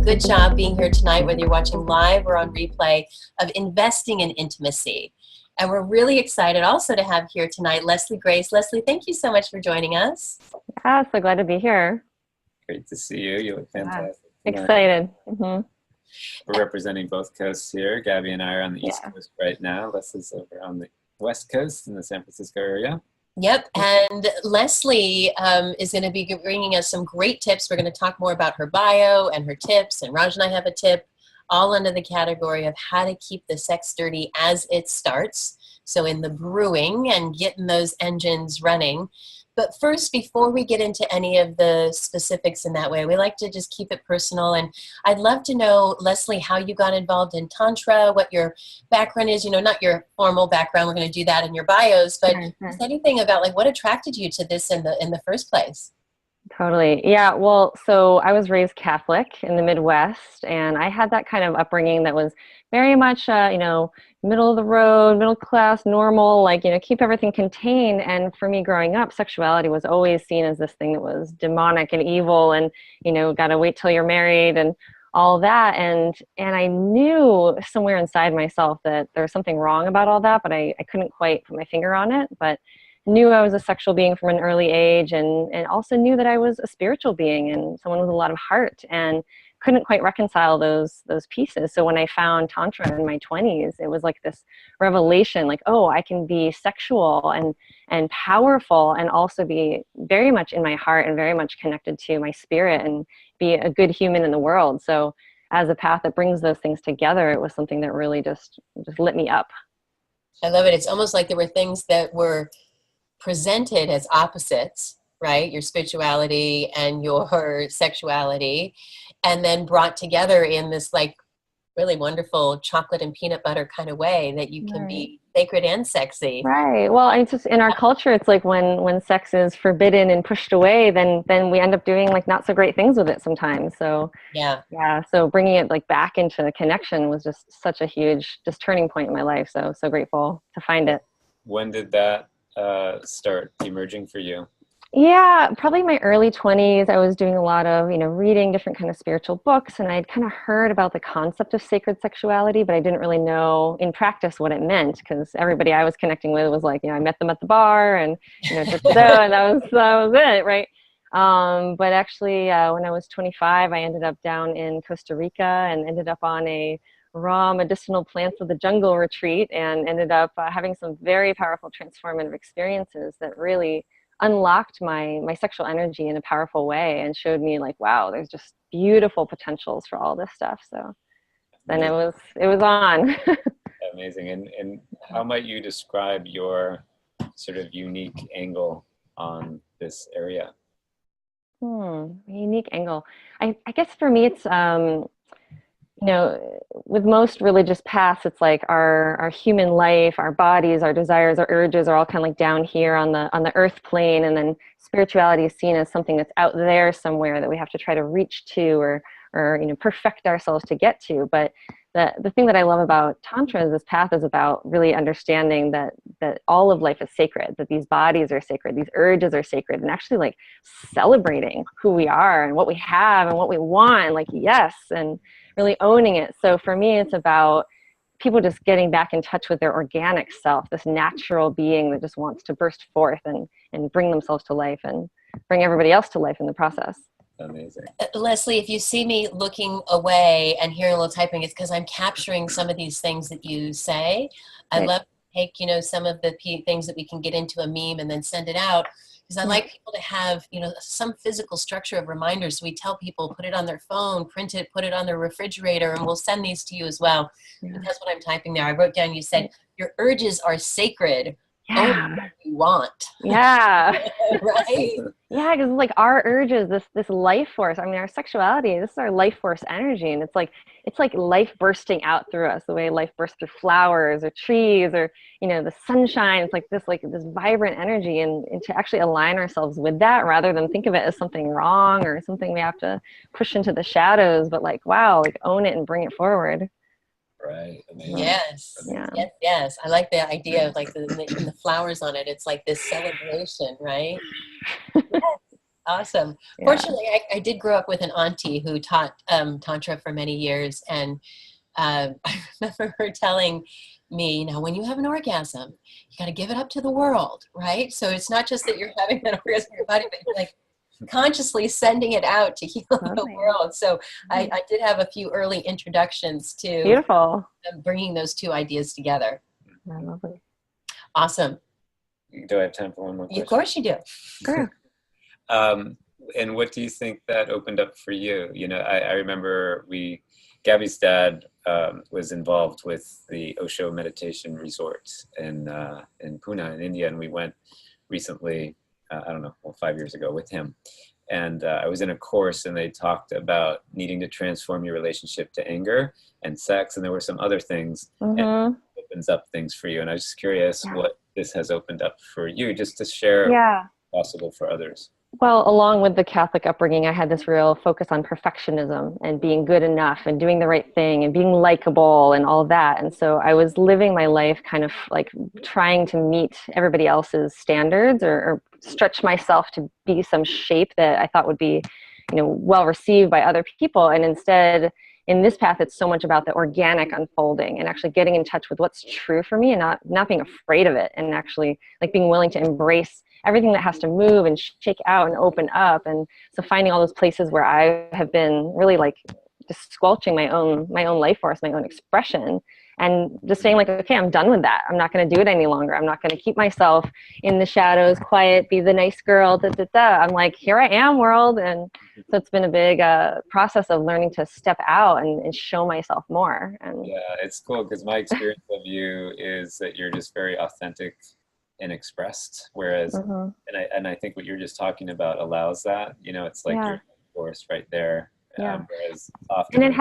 good job being here tonight, whether you're watching live or on replay, of investing in intimacy. And we're really excited also to have here tonight Leslie Grace. Leslie, thank you so much for joining us. Yeah, so glad to be here. Great to see you. You look fantastic. Excited. We're representing both coasts here. Gabby and I are on the East Coast right now. Leslie's over on the West Coast in the San Francisco area. Yep, and Leslie is going to be bringing us some great tips. We're going to talk more about her bio and her tips, and Raj and I have a tip, all under the category of how to keep the sex dirty as it starts. So in the brewing and getting those engines running. But first, before we get into any of the specifics in that way, we like to just keep it personal. And I'd love to know, Leslie, how you got involved in Tantra, what your background is, not your formal background. We're going to do that in your bios, but just anything about like what attracted you to this in the first place? Totally. Yeah. Well, so I was raised Catholic in the Midwest, and I had that kind of upbringing that was very much, middle of the road, middle class, normal, keep everything contained. And for me growing up, sexuality was always seen as this thing that was demonic and evil and, got to wait till you're married and all that. And I knew somewhere inside myself that there was something wrong about all that, but I couldn't quite put my finger on it. But knew I was a sexual being from an early age, and also knew that I was a spiritual being and someone with a lot of heart, and couldn't quite reconcile those pieces. So when I found Tantra in my 20s, it was like this revelation, like, oh, I can be sexual and powerful and also be very much in my heart and very much connected to my spirit and be a good human in the world. So as a path that brings those things together, it was something that really just lit me up. I love it. It's almost like there were things that were presented as opposites, right? Your spirituality and your sexuality, and then brought together in this like really wonderful chocolate and peanut butter kind of way that you can be sacred and sexy. Right. Well, it's just in our culture, it's like when sex is forbidden and pushed away, then we end up doing like not so great things with it sometimes. So yeah. So bringing it like back into connection was just such a huge just turning point in my life. So grateful to find it. When did that start emerging for you? Yeah, probably my early 20s. I was doing a lot of, reading different kind of spiritual books, and I'd kind of heard about the concept of sacred sexuality, but I didn't really know in practice what it meant, because everybody I was connecting with was like, I met them at the bar and, and that was it, right? But actually, when I was 25, I ended up down in Costa Rica and ended up on a raw medicinal plants of the jungle retreat, and ended up having some very powerful transformative experiences that really unlocked my sexual energy in a powerful way and showed me like, wow, there's just beautiful potentials for all this stuff. So then it was on. Amazing. And how might you describe your sort of unique angle on this area? Unique angle. I guess for me it's with most religious paths, it's like our human life, our bodies, our desires, our urges are all kind of like down here on the earth plane, and then spirituality is seen as something that's out there somewhere that we have to try to reach to or perfect ourselves to get to. But the thing that I love about Tantra is this path is about really understanding that all of life is sacred, that these bodies are sacred, these urges are sacred, and actually like celebrating who we are and what we have and what we want, like yes, and really owning it. So for me, it's about people just getting back in touch with their organic self, this natural being that just wants to burst forth and bring themselves to life and bring everybody else to life in the process. Amazing. Leslie, if you see me looking away and hearing a little typing, it's because I'm capturing some of these things that you say. I love to take, some of the things that we can get into a meme and then send it out. Because I like people to have, some physical structure of reminders. So we tell people, put it on their phone, print it, put it on their refrigerator, and we'll send these to you as well. Yeah. That's what I'm typing there. I wrote down, you said, your urges are sacred. Yeah. Only what you want. Yeah. Right? Yeah, because like our urges, this life force. I mean, our sexuality, this is our life force energy, and it's like life bursting out through us, the way life bursts through flowers or trees or the sunshine. It's like this vibrant energy, and to actually align ourselves with that rather than think of it as something wrong or something we have to push into the shadows, but like wow, like own it and bring it forward. Right. Amazing. Yes. Yeah. Yes. I like the idea of like the flowers on it. It's like this celebration, right? Yes. Awesome. Yeah. Fortunately, I did grow up with an auntie who taught Tantra for many years. And I remember her telling me, now, when you have an orgasm, you got to give it up to the world, right? So it's not just that you're having an orgasm in your body, but you're like consciously sending it out to heal the Totally. world. So I did have a few early introductions to Beautiful. bringing those two ideas together. Yeah, lovely. Awesome. Do I have time for one more question? Of course you do. Sure. And what do you think that opened up for you? You know, I remember Gabby's dad was involved with the Osho meditation resort in Pune in India, and we went recently, I don't know, 5 years ago with him. And I was in a course and they talked about needing to transform your relationship to anger and sex. And there were some other things and it opens up things for you. And I was just curious what this has opened up for you, just to share possible for others. Well, along with the Catholic upbringing, I had this real focus on perfectionism and being good enough and doing the right thing and being likable and all of that. And so I was living my life kind of like trying to meet everybody else's standards or stretch myself to be some shape that I thought would be, you know, well received by other people. And instead, in this path, it's so much about the organic unfolding and actually getting in touch with what's true for me and not being afraid of it, and actually like being willing to embrace everything that has to move and shake out and open up. And so finding all those places where I have been really like just squelching my own life force, my own expression, and just saying like, okay, I'm done with that. I'm not going to do it any longer. I'm not going to keep myself in the shadows, quiet, be the nice girl, I'm like, here I am, world. And so it's been a big process of learning to step out and show myself more. And yeah, it's cool because my experience of you is that you're just very authentic and expressed, whereas and I think what you're just talking about allows that, you know, it's like your force right there. Whereas often and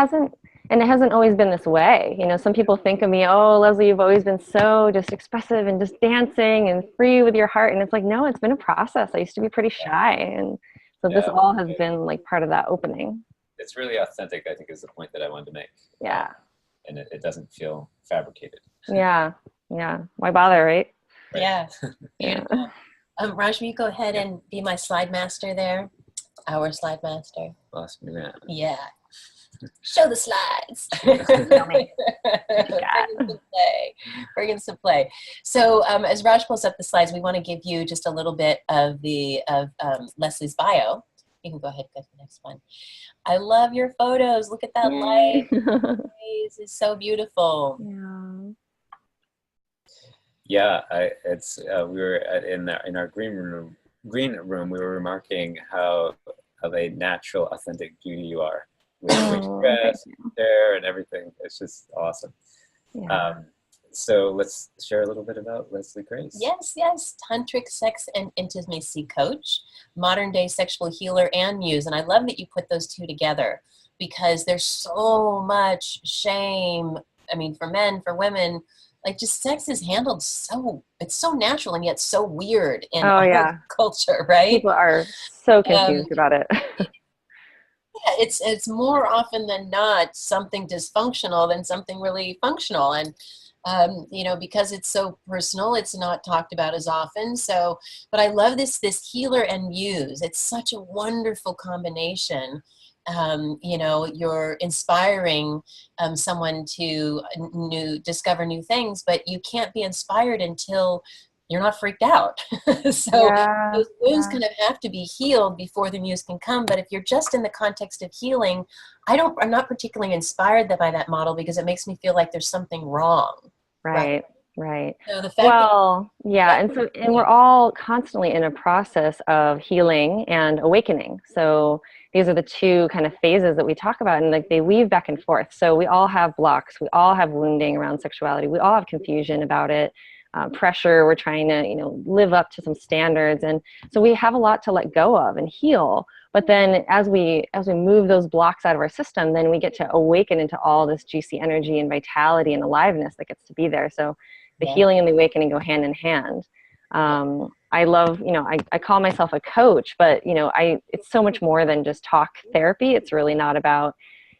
it hasn't always been this way. You know, some people think of me, oh, Leslie, you've always been so just expressive and just dancing and free with your heart. And it's like, no, it's been a process. I used to be pretty shy. And so this all has been like part of that opening. It's really authentic, I think, is the point that I wanted to make. Yeah. And it doesn't feel fabricated. Yeah. Why bother, right? Yeah. Yeah. Rajmi, go ahead and be my slide master there. Our slide master. Lost me that. Yeah. Show the slides. Bring in some play. So as Raj pulls up the slides, we want to give you just a little bit of Leslie's bio. You can go ahead and go to the next one. I love your photos. Look at that light. It's so beautiful. Yeah. Yeah, we were in our green room. We were remarking how of a natural, authentic beauty you are with your dress, hair, and everything. It's just awesome. Yeah. So let's share a little bit about Leslie Grace. Yes. Tantric sex and intimacy coach, modern day sexual healer, and muse. And I love that you put those two together because there's so much shame. I mean, for men, for women, like just sex is handled it's so natural and yet so weird in our culture, right? People are so confused about it. It's more often than not something dysfunctional than something really functional. And, you know, because it's so personal, it's not talked about as often. So, but I love this healer and muse. It's such a wonderful combination. You know, you're inspiring someone to discover new things, but you can't be inspired until you're not freaked out. So those wounds kind of have to be healed before the muse can come. But if you're just in the context of healing, I'm not particularly inspired by that model because it makes me feel like there's something wrong. Right. So the fact and we're all constantly in a process of healing and awakening. So these are the two kind of phases that we talk about, and like they weave back and forth. So we all have blocks, we all have wounding around sexuality, we all have confusion about it, pressure. We're trying to, you know, live up to some standards, and so we have a lot to let go of and heal. But then as we move those blocks out of our system, then we get to awaken into all this juicy energy and vitality and aliveness that gets to be there. So the healing and the awakening go hand in hand. I love, you know, I call myself a coach, but, you know, it's so much more than just talk therapy. It's really not about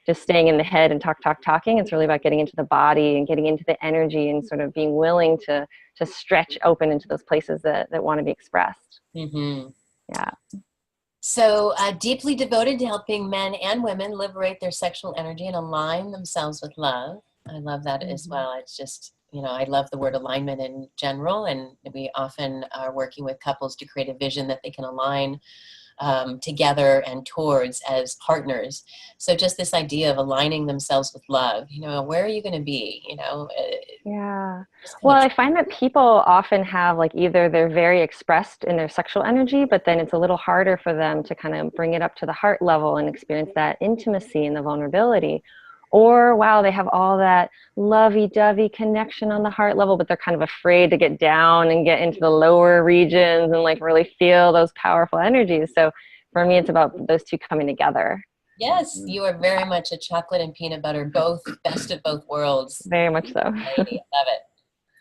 just staying in the head and talking. It's really about getting into the body and getting into the energy and sort of being willing to stretch open into those places that want to be expressed. Mm-hmm. Yeah. So deeply devoted to helping men and women liberate their sexual energy and align themselves with love. I love that as well. It's just, I love the word alignment in general, and we often are working with couples to create a vision that they can align together and towards as partners. So just this idea of aligning themselves with love, where are you going to be, Yeah. just kind Well, of I find that people often have like either they're very expressed in their sexual energy, but then it's a little harder for them to kind of bring it up to the heart level and experience that intimacy and the vulnerability. Or, wow, they have all that lovey-dovey connection on the heart level, but they're kind of afraid to get down and get into the lower regions and like really feel those powerful energies. So for me, it's about those two coming together. Yes, you are very much a chocolate and peanut butter, both best of both worlds. Very much so. Lady, love it.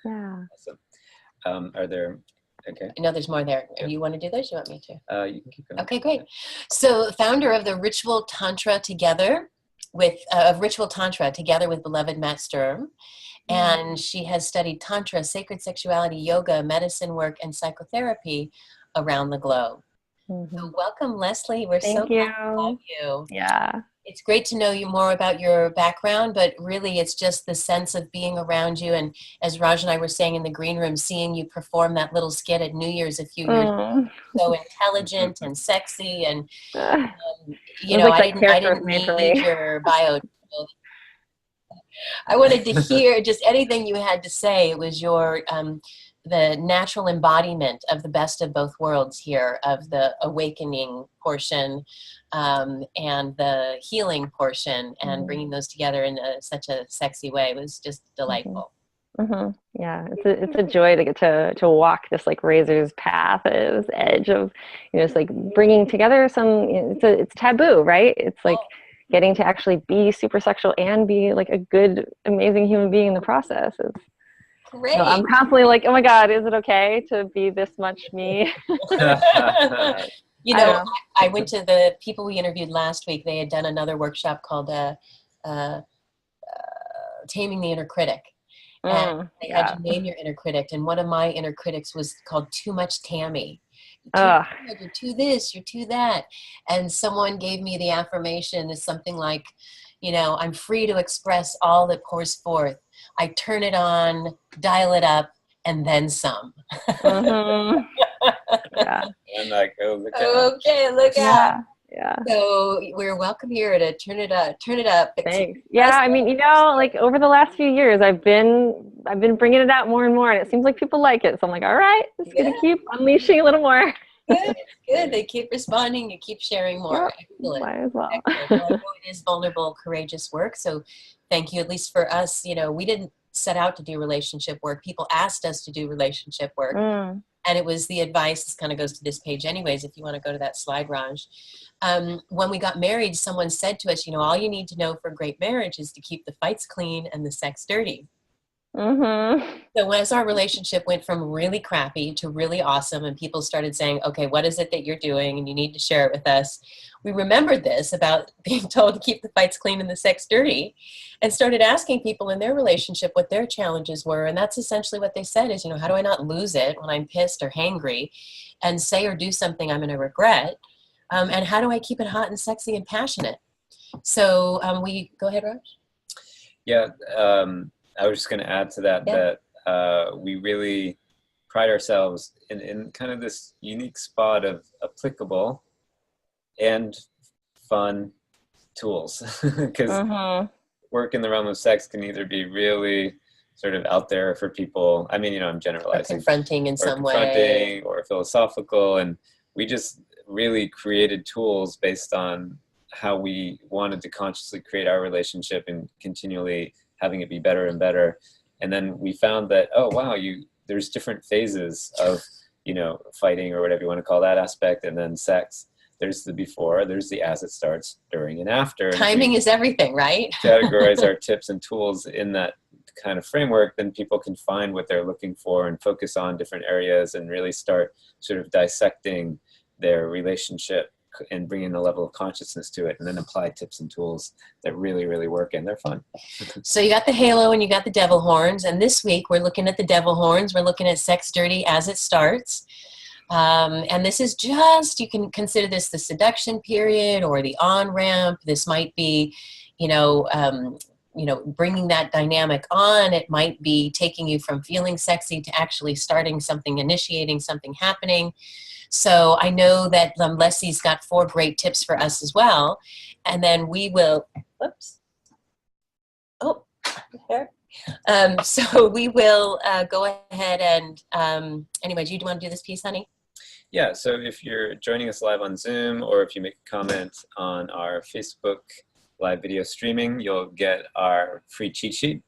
Yeah. Awesome. Are there, okay. I know there's more there. You want to do this? You want me to? You can keep going. Okay, great. So founder of the Ritual Tantra together with Ritual Tantra together with beloved Matt Sturm. And she has studied Tantra, sacred sexuality, yoga, medicine work, and psychotherapy around the globe. So welcome, Leslie. We're so glad to have you. Yeah. It's great to know you more about your background, but really it's just the sense of being around you. And as Raj and I were saying in the green room, seeing you perform that little skit at New Year's a few years ago, so intelligent and sexy. And, I didn't need your bio. I wanted to hear just anything you had to say. It was your the natural embodiment of the best of both worlds here, of the awakening portion and the healing portion, and bringing those together in such a sexy way. It was just delightful. Yeah, it's a joy to get to walk this like razor's path, this edge of, it's like bringing together some. It's taboo, right? It's like getting to actually be super sexual and be like a good, amazing human being in the process. Great. I'm constantly like, oh my God, is it okay to be this much me? I went to the people we interviewed last week. They had done another workshop called Taming the Inner Critic. And they had you name your inner critic. And one of my inner critics was called Too Much Tammy. You're too this, you're too that. And someone gave me the affirmation is something like, I'm free to express all that pours forth. I turn it on, dial it up, and then some. Yeah. I'm like, oh, look out. Okay, look out. Yeah. So we're welcome here to turn it up. Thanks. Yeah, I mean, like over the last few years, I've been bringing it out more and more, and it seems like people like it. So I'm like, all right, just gonna keep unleashing a little more. Good. They keep responding. You keep sharing more. Excellent. Might as well. Excellent. Well, I know it is vulnerable, courageous work. So thank you. At least for us, we didn't set out to do relationship work. People asked us to do relationship work. And it was the advice, this kind of goes to this page anyways, if you want to go to that slide, Raj. When we got married, someone said to us, all you need to know for a great marriage is to keep the fights clean and the sex dirty. So as our relationship went from really crappy to really awesome, and people started saying, okay, what is it that you're doing? And you need to share it with us. We remembered this about being told to keep the fights clean and the sex dirty, and started asking people in their relationship what their challenges were. And that's essentially what they said is, how do I not lose it when I'm pissed or hangry and say or do something I'm going to regret? And how do I keep it hot and sexy and passionate? So go ahead, Raj. Yeah. I was just going to add to that, that we really pride ourselves in kind of this unique spot of applicable and fun tools. Because work in the realm of sex can either be really sort of out there for people. I mean, I'm generalizing. Or confronting in some way. Or philosophical. And we just really created tools based on how we wanted to consciously create our relationship and continually having it be better and better. And then we found that, oh, wow, there's different phases of, fighting or whatever you want to call that aspect. And then sex, there's the before, there's the as it starts, during and after. Timing is everything, right? Categorize our tips and tools in that kind of framework, then people can find what they're looking for and focus on different areas and really start sort of dissecting their relationship and bringing a level of consciousness to it, and then apply tips and tools that really, really work, and they're fun. So you got the halo and you got the devil horns, and this week we're looking at the devil horns. We're looking at sex dirty as it starts. And this is just, you can consider this the seduction period or the on-ramp. This might be, bringing that dynamic on. It might be taking you from feeling sexy to actually starting something, initiating something happening. So I know that Leslie's got 4 great tips for us as well. And then we will, whoops. Oh, there. So we will go ahead and, anyway, do you want to do this piece, honey? Yeah, so if you're joining us live on Zoom, or if you make a comment on our Facebook live video streaming, you'll get our free cheat sheet.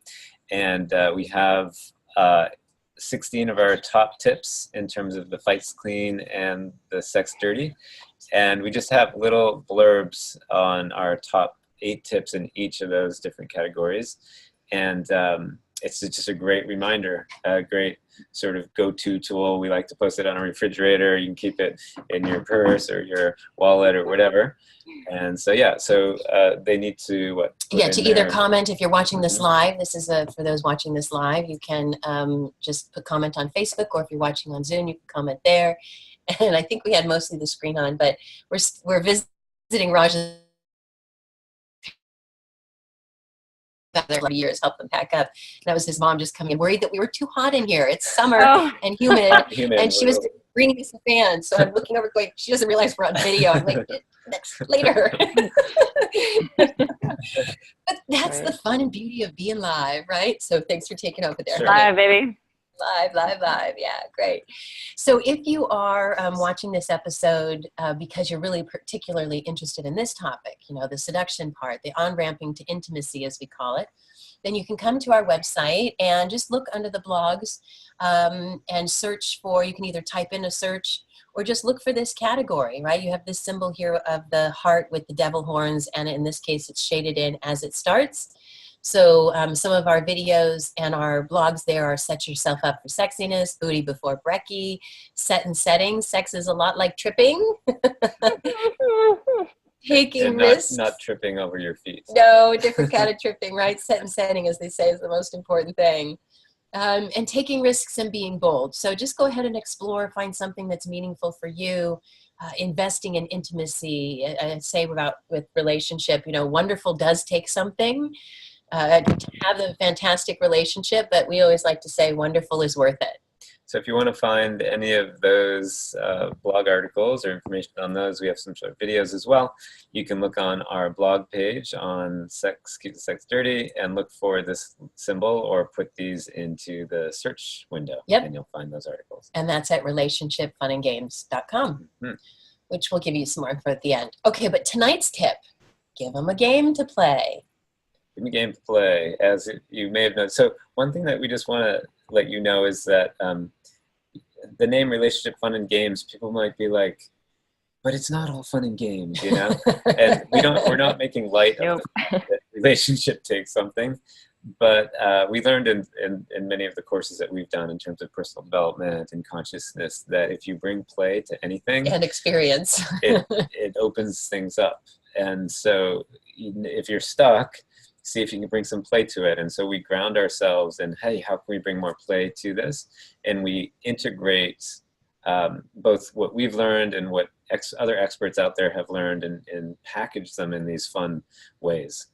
And we have 16 of our top tips in terms of the fights clean and the sex dirty. And we just have little blurbs on our top 8 tips in each of those different categories. And it's just a great reminder, a great sort of go-to tool. We like to post it on a refrigerator. You can keep it in your purse or your wallet or whatever. And so, yeah, so they need to what? Yeah, to either comment if you're watching this live. This is for those watching this live. You can just put comment on Facebook, or if you're watching on Zoom, you can comment there. And I think we had mostly the screen on, but we're visiting Raj's there for years, helped them pack up. That was his mom just coming in, worried that we were too hot in here. It's summer and humid, and she was bringing us a fan. So I'm looking over, going, she doesn't realize we're on video. I'm like, next later. But that's the fun and beauty of being live, right? So thanks for taking over there. Sure. Live, baby. Live. Yeah, great. So if you are watching this episode because you're really particularly interested in this topic, the seduction part, the on-ramping to intimacy, as we call it, then you can come to our website and just look under the blogs and search for, you can either type in a search or just look for this category, right? You have this symbol here of the heart with the devil horns, and in this case, it's shaded in as it starts. So some of our videos and our blogs there are Set Yourself Up for Sexiness, Booty Before Brekkie, Set and Setting. Sex is a lot like tripping. Taking risks. Not tripping over your feet. No, different kind of tripping, right? Set and setting, as they say, is the most important thing. And taking risks and being bold. So just go ahead and explore, find something that's meaningful for you. Investing in intimacy, I say with relationship, wonderful does take something. To have a fantastic relationship, but we always like to say wonderful is worth it. So if you want to find any of those blog articles or information on those, we have some short videos as well. You can look on our blog page on Sex, Keep the Sex Dirty, and look for this symbol or put these into the search window. Yep. And you'll find those articles. And that's at relationshipfunandgames.com, which will give you some more info at the end. Okay, but tonight's tip, give them a game to play. Give me a game to play, as you may have known. So one thing that we just want to let you know is that the name Relationship Fun and Games, people might be like, but it's not all fun and games, And we're not making light of the fact that relationship takes something. But we learned in many of the courses that we've done in terms of personal development and consciousness that if you bring play to anything and experience, it opens things up. And so if you're stuck, see if you can bring some play to it. And so we ground ourselves in, hey, how can we bring more play to this? And we integrate both what we've learned and what other experts out there have learned and package them in these fun ways.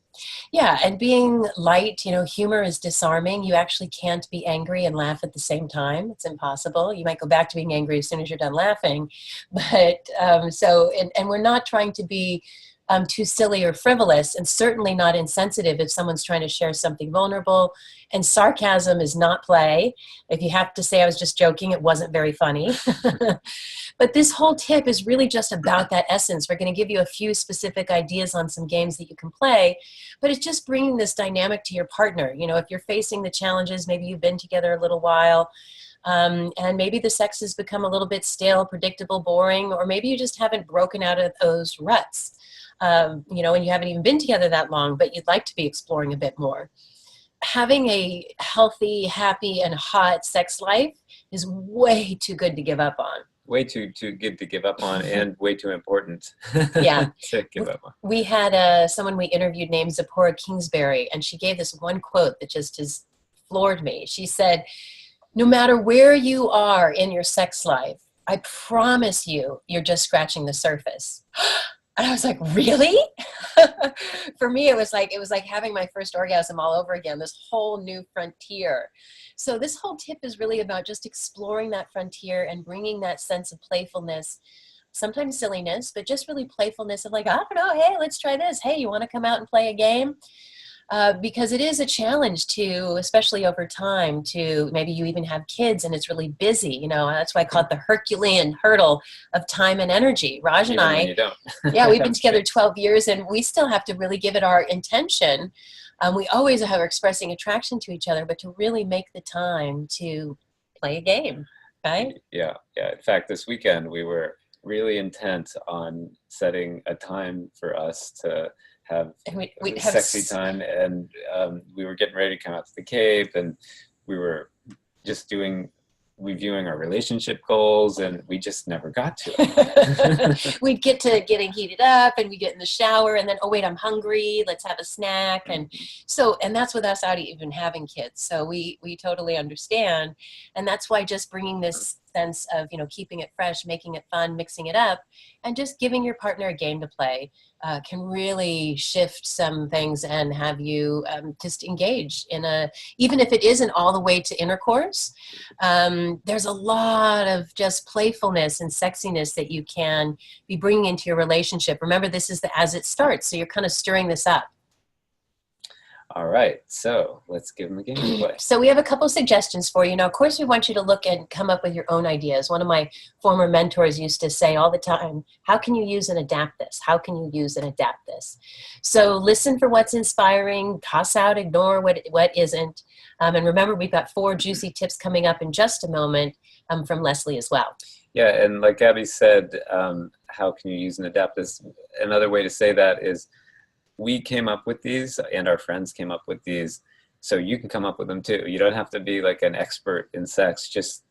Yeah, and being light, humor is disarming. You actually can't be angry and laugh at the same time. It's impossible. You might go back to being angry as soon as you're done laughing. But and we're not trying to be too silly or frivolous, and certainly not insensitive if someone's trying to share something vulnerable. And sarcasm is not play. If you have to say I was just joking, it wasn't very funny. But this whole tip is really just about that essence. We're going to give you a few specific ideas on some games that you can play, but it's just bringing this dynamic to your partner. If you're facing the challenges, maybe you've been together a little while, and maybe the sex has become a little bit stale, predictable, boring, or maybe you just haven't broken out of those ruts. And you haven't even been together that long, but you'd like to be exploring a bit more. Having a healthy, happy, and hot sex life is way too good to give up on. Way too good to give up on, and way too important Yeah. to give up on. We had someone we interviewed named Zipporah Kingsbury, and she gave this one quote that just has floored me. She said, no matter where you are in your sex life, I promise you, you're just scratching the surface. And I was like, really? For me, it was like having my first orgasm all over again, this whole new frontier. So this whole tip is really about just exploring that frontier and bringing that sense of playfulness, sometimes silliness, but just really playfulness of like, I don't know, hey, let's try this. Hey, you want to come out and play a game? Because it is a challenge to, especially over time, to maybe you even have kids and it's really busy. You know, that's why I call it the Herculean hurdle of time and energy. Raj and Even when I, you don't. yeah, we've been together 12 years and we still have to really give it our intention. We always have expressing attraction to each other, but to really make the time to play a game, right? Yeah. In fact, this weekend we were really intent on setting a time for us to have And we a have sexy time, and we were getting ready to come out to the Cape, and we were just reviewing our relationship goals, and we just never got to it. We'd get to getting heated up and we get in the shower and then, oh wait, I'm hungry, let's have a snack. And so, and that's with us out even having kids. So we totally understand. And that's why just bringing this sense of, you know, keeping it fresh, making it fun, mixing it up, and just giving your partner a game to play can really shift some things and have you just engage in even if it isn't all the way to intercourse, there's a lot of just playfulness and sexiness that you can be bringing into your relationship. Remember, this is the as it starts, so you're kind of stirring this up. All right, so let's give them a game to play. So we have a couple suggestions for you. Now, of course, we want you to look and come up with your own ideas. One of my former mentors used to say all the time, how can you use and adapt this? How can you use and adapt this? So listen for what's inspiring, toss out, ignore what isn't. And remember, we've got 4 juicy tips coming up in just a moment from Leslie as well. Yeah, and like Gabby said, how can you use and adapt this? Another way to say that is, we came up with these and our friends came up with these, so you can come up with them too. You don't have to be like an expert in sex, just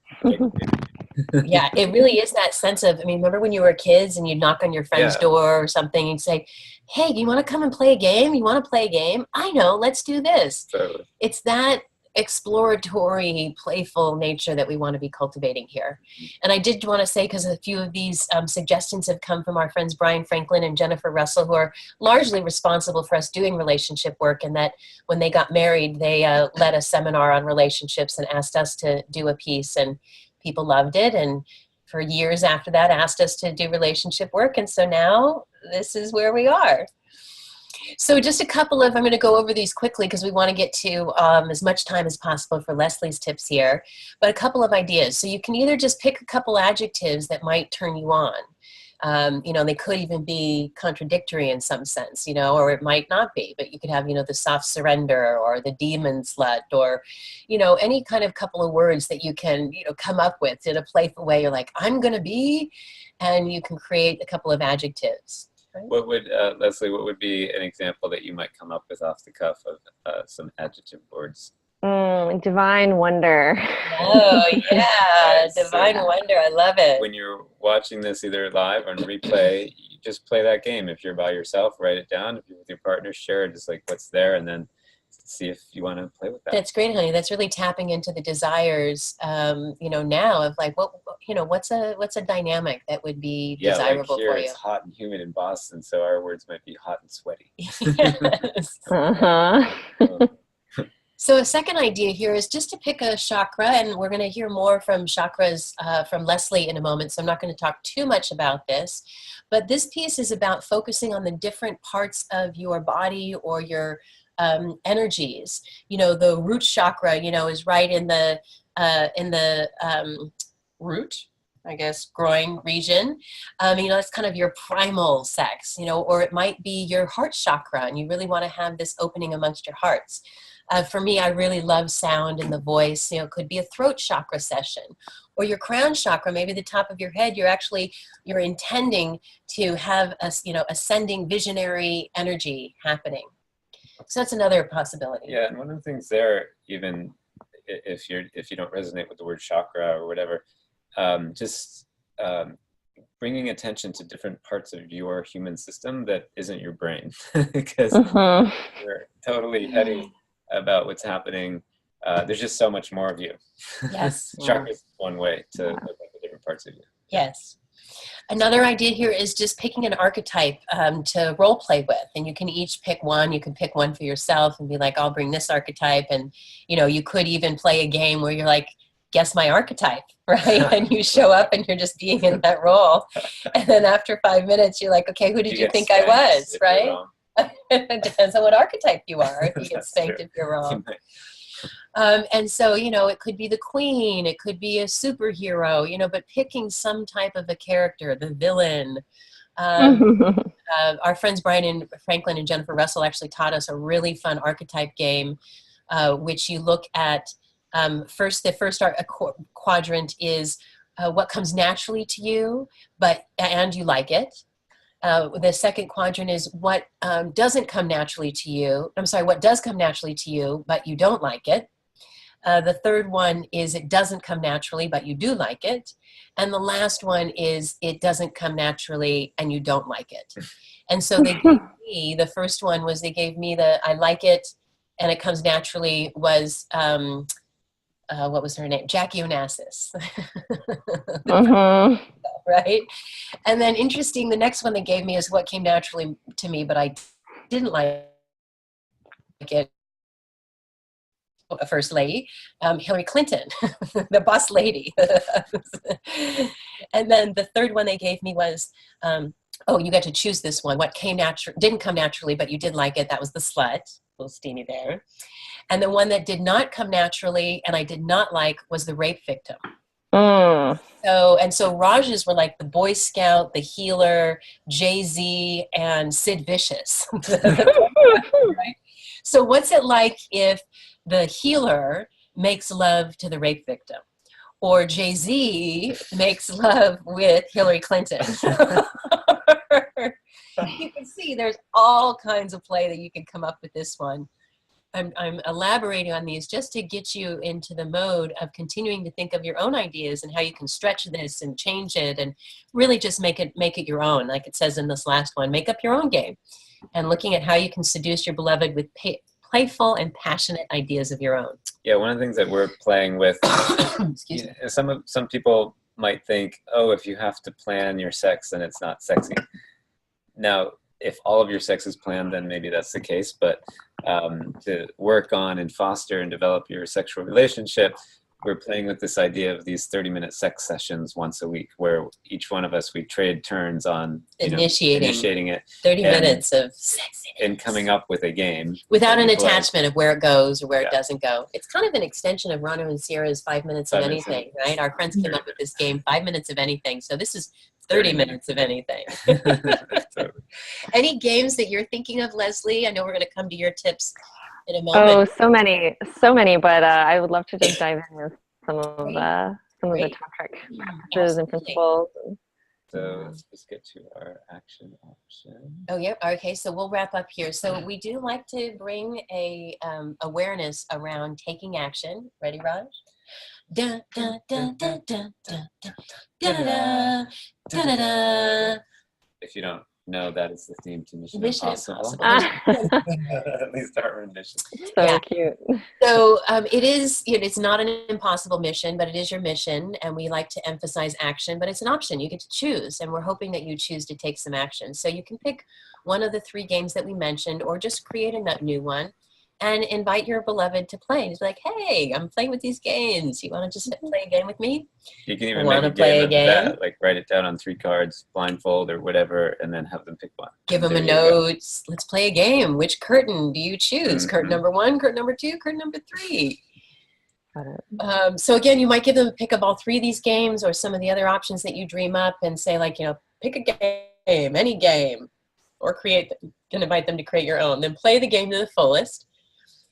Yeah, it really is that sense of, I mean, remember when you were kids and you'd knock on your friend's door or something and say, hey, you want to come and play a game? You want to play a game? I know, let's do this. Totally. It's that exploratory, playful nature that we want to be cultivating here. And I did want to say, because a few of these suggestions have come from our friends Brian Franklin and Jennifer Russell, who are largely responsible for us doing relationship work, and that when they got married, they led a seminar on relationships and asked us to do a piece, and people loved it. And for years after that, asked us to do relationship work. And so now this is where we are. So just a couple of, I'm going to go over these quickly because we want to get to as much time as possible for Leslie's tips here, but a couple of ideas. So you can either just pick a couple adjectives that might turn you on. You know, they could even be contradictory in some sense, you know, or it might not be, but you could have, you know, the soft surrender or the demon slut or, you know, any kind of couple of words that you can, you know, come up with in a playful way. You're like, I'm going to be, and you can create a couple of adjectives. Right? What would, Leslie, what would be an example that you might come up with off the cuff of some adjective words? Divine wonder. Oh, yeah. So Divine wonder. I love it. When you're watching this either live or on replay, you just play that game. If you're by yourself, write it down. If you're with your partner, share just like what's there, and then see if you want to play with that. That's great, honey. That's really tapping into the desires, you know, now of like, what, you know, what's a dynamic that would be desirable like here for you? it's hot and humid in Boston, so our words might be hot and sweaty. Yes. Uh-huh. So a second idea here is just to pick a chakra, and we're going to hear more from chakras from Leslie in a moment, so I'm not going to talk too much about this. But this piece is about focusing on the different parts of your body or your energies. You know, the root chakra, you know, is right in the root, I guess, groin region. You know, that's kind of your primal sex, you know, or it might be your heart chakra, and you really want to have this opening amongst your hearts. For me, I really love sound and the voice. You know, it could be a throat chakra session, or your crown chakra, maybe the top of your head. You're intending to have a, you know, ascending visionary energy happening. So that's another possibility. Yeah, and one of the things there, even if you don't resonate with the word chakra or whatever, just bringing attention to different parts of your human system that isn't your brain, because you're totally heady about what's happening. There's just so much more of you. Yes. Chakra is one way to look at the different parts of you. Yes. Another idea here is just picking an archetype to role play with, and you can each pick one. You can pick one for yourself and be like, I'll bring this archetype. And, you know, you could even play a game where you're like, guess my archetype, right? And you show up and you're just being in that role. And then after 5 minutes, you're like, okay, who did you think I was, right? It depends on what archetype you are. If you get spanked if you're wrong. And so, you know, it could be the queen, it could be a superhero, you know, but picking some type of a character, the villain. Our friends Brian Franklin and Jennifer Russell actually taught us a really fun archetype game, which you look at first. The first quadrant is what comes naturally to you, and you like it. The second quadrant is what doesn't come naturally to you. I'm sorry, what does come naturally to you, but you don't like it. The third one is it doesn't come naturally, but you do like it. And the last one is it doesn't come naturally and you don't like it. And so they gave me, the first one was they gave me the I like it and it comes naturally was, what was her name? Jackie Onassis. Right? And then interesting, the next one they gave me is what came naturally to me, but I didn't like it. First lady, Hillary Clinton, the boss lady. And then the third one they gave me was, oh, you got to choose this one. What didn't come naturally, but you did like it. That was the slut, little steamy there. And the one that did not come naturally and I did not like was the rape victim. So Raj's were like the Boy Scout, the healer, Jay-Z, and Sid Vicious. Right? So what's it like if the healer makes love to the rape victim, or Jay-Z makes love with Hillary Clinton? You can see there's all kinds of play that you can come up with this one. I'm elaborating on these just to get you into the mode of continuing to think of your own ideas and how you can stretch this and change it and really just make it your own. Like it says in this last one, make up your own game, and looking at how you can seduce your beloved with playful and passionate ideas of your own. Yeah, one of the things that we're playing with, Excuse me. Some people might think, oh, if you have to plan your sex, then it's not sexy. Now, if all of your sex is planned, then maybe that's the case. But to work on and foster and develop your sexual relationship, we're playing with this idea of these 30-minute sex sessions once a week, where each one of us, we trade turns on initiating it. 30 minutes of sex and coming up with a game. without an attachment of where it goes or where it doesn't go. It's kind of an extension of Rano and Sierra's 5 minutes of anything, right? Our friends came up with this game, 5 minutes of anything. So this is 30 minutes of anything. Any games that you're thinking of, Leslie? I know we're going to come to your tips in a moment. Oh, so many, but I would love to just dive in with some of the tantric practices and principles. So let's just get to our action option. Oh, yeah. Okay. So we'll wrap up here. So we do like to bring a awareness around taking action. Ready, Raj? Da, da, da, da, da, da, da, da, da, da, da. If you don't know, that is the theme to Mission Mission Impossible. Impossible. At least our rendition. So cute. So it is, it's not an impossible mission, but it is your mission. And we like to emphasize action, but it's an option. You get to choose. And we're hoping that you choose to take some action. So you can pick one of the 3 games that we mentioned, or just create a new one and invite your beloved to play. He's like, hey, I'm playing with these games. You want to just play a game with me? You can even Wanna make play a a game of that, like write it down on 3 cards, blindfold or whatever, and then have them pick one. Give them a note. Let's play a game. Which curtain do you choose? Curtain number 1, curtain number 2, curtain number 3. So again, you might give them a pick of all 3 of these games or some of the other options that you dream up and say, like, pick a game, any game, or invite them to create your own. Then play the game to the fullest.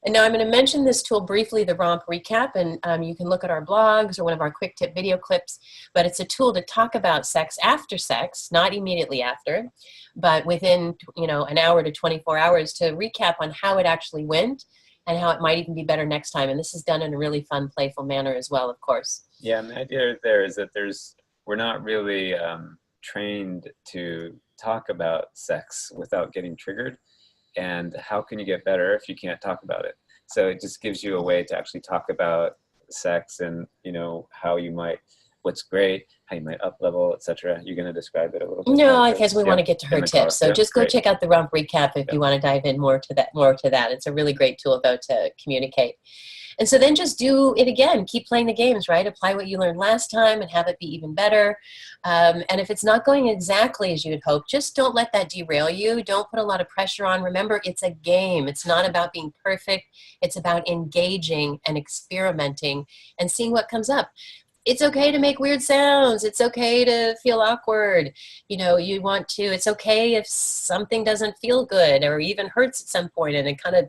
And now I'm going to mention this tool briefly, the Romp Recap, and you can look at our blogs or one of our quick tip video clips, but it's a tool to talk about sex after sex, not immediately after, but within, an hour to 24 hours to recap on how it actually went and how it might even be better next time. And this is done in a really fun, playful manner as well, of course. Yeah, and the idea there is that we're not really trained to talk about sex without getting triggered. And how can you get better if you can't talk about it? So it just gives you a way to actually talk about sex and, how you might what's great, how you might up level, etc. You're going to describe it a little bit? No, because we want to get to her And the tips. cost, So yeah, just go great. check out the Rump Recap if Yeah. you want to dive in more to that. It's a really great tool, though, to communicate. And so then just do it again. Keep playing the games, right? Apply what you learned last time and have it be even better. And if it's not going exactly as you had hoped, just don't let that derail you. Don't put a lot of pressure on. Remember, it's a game. It's not about being perfect. It's about engaging and experimenting and seeing what comes up. It's okay to make weird sounds. It's okay to feel awkward. It's okay if something doesn't feel good or even hurts at some point and it kind of,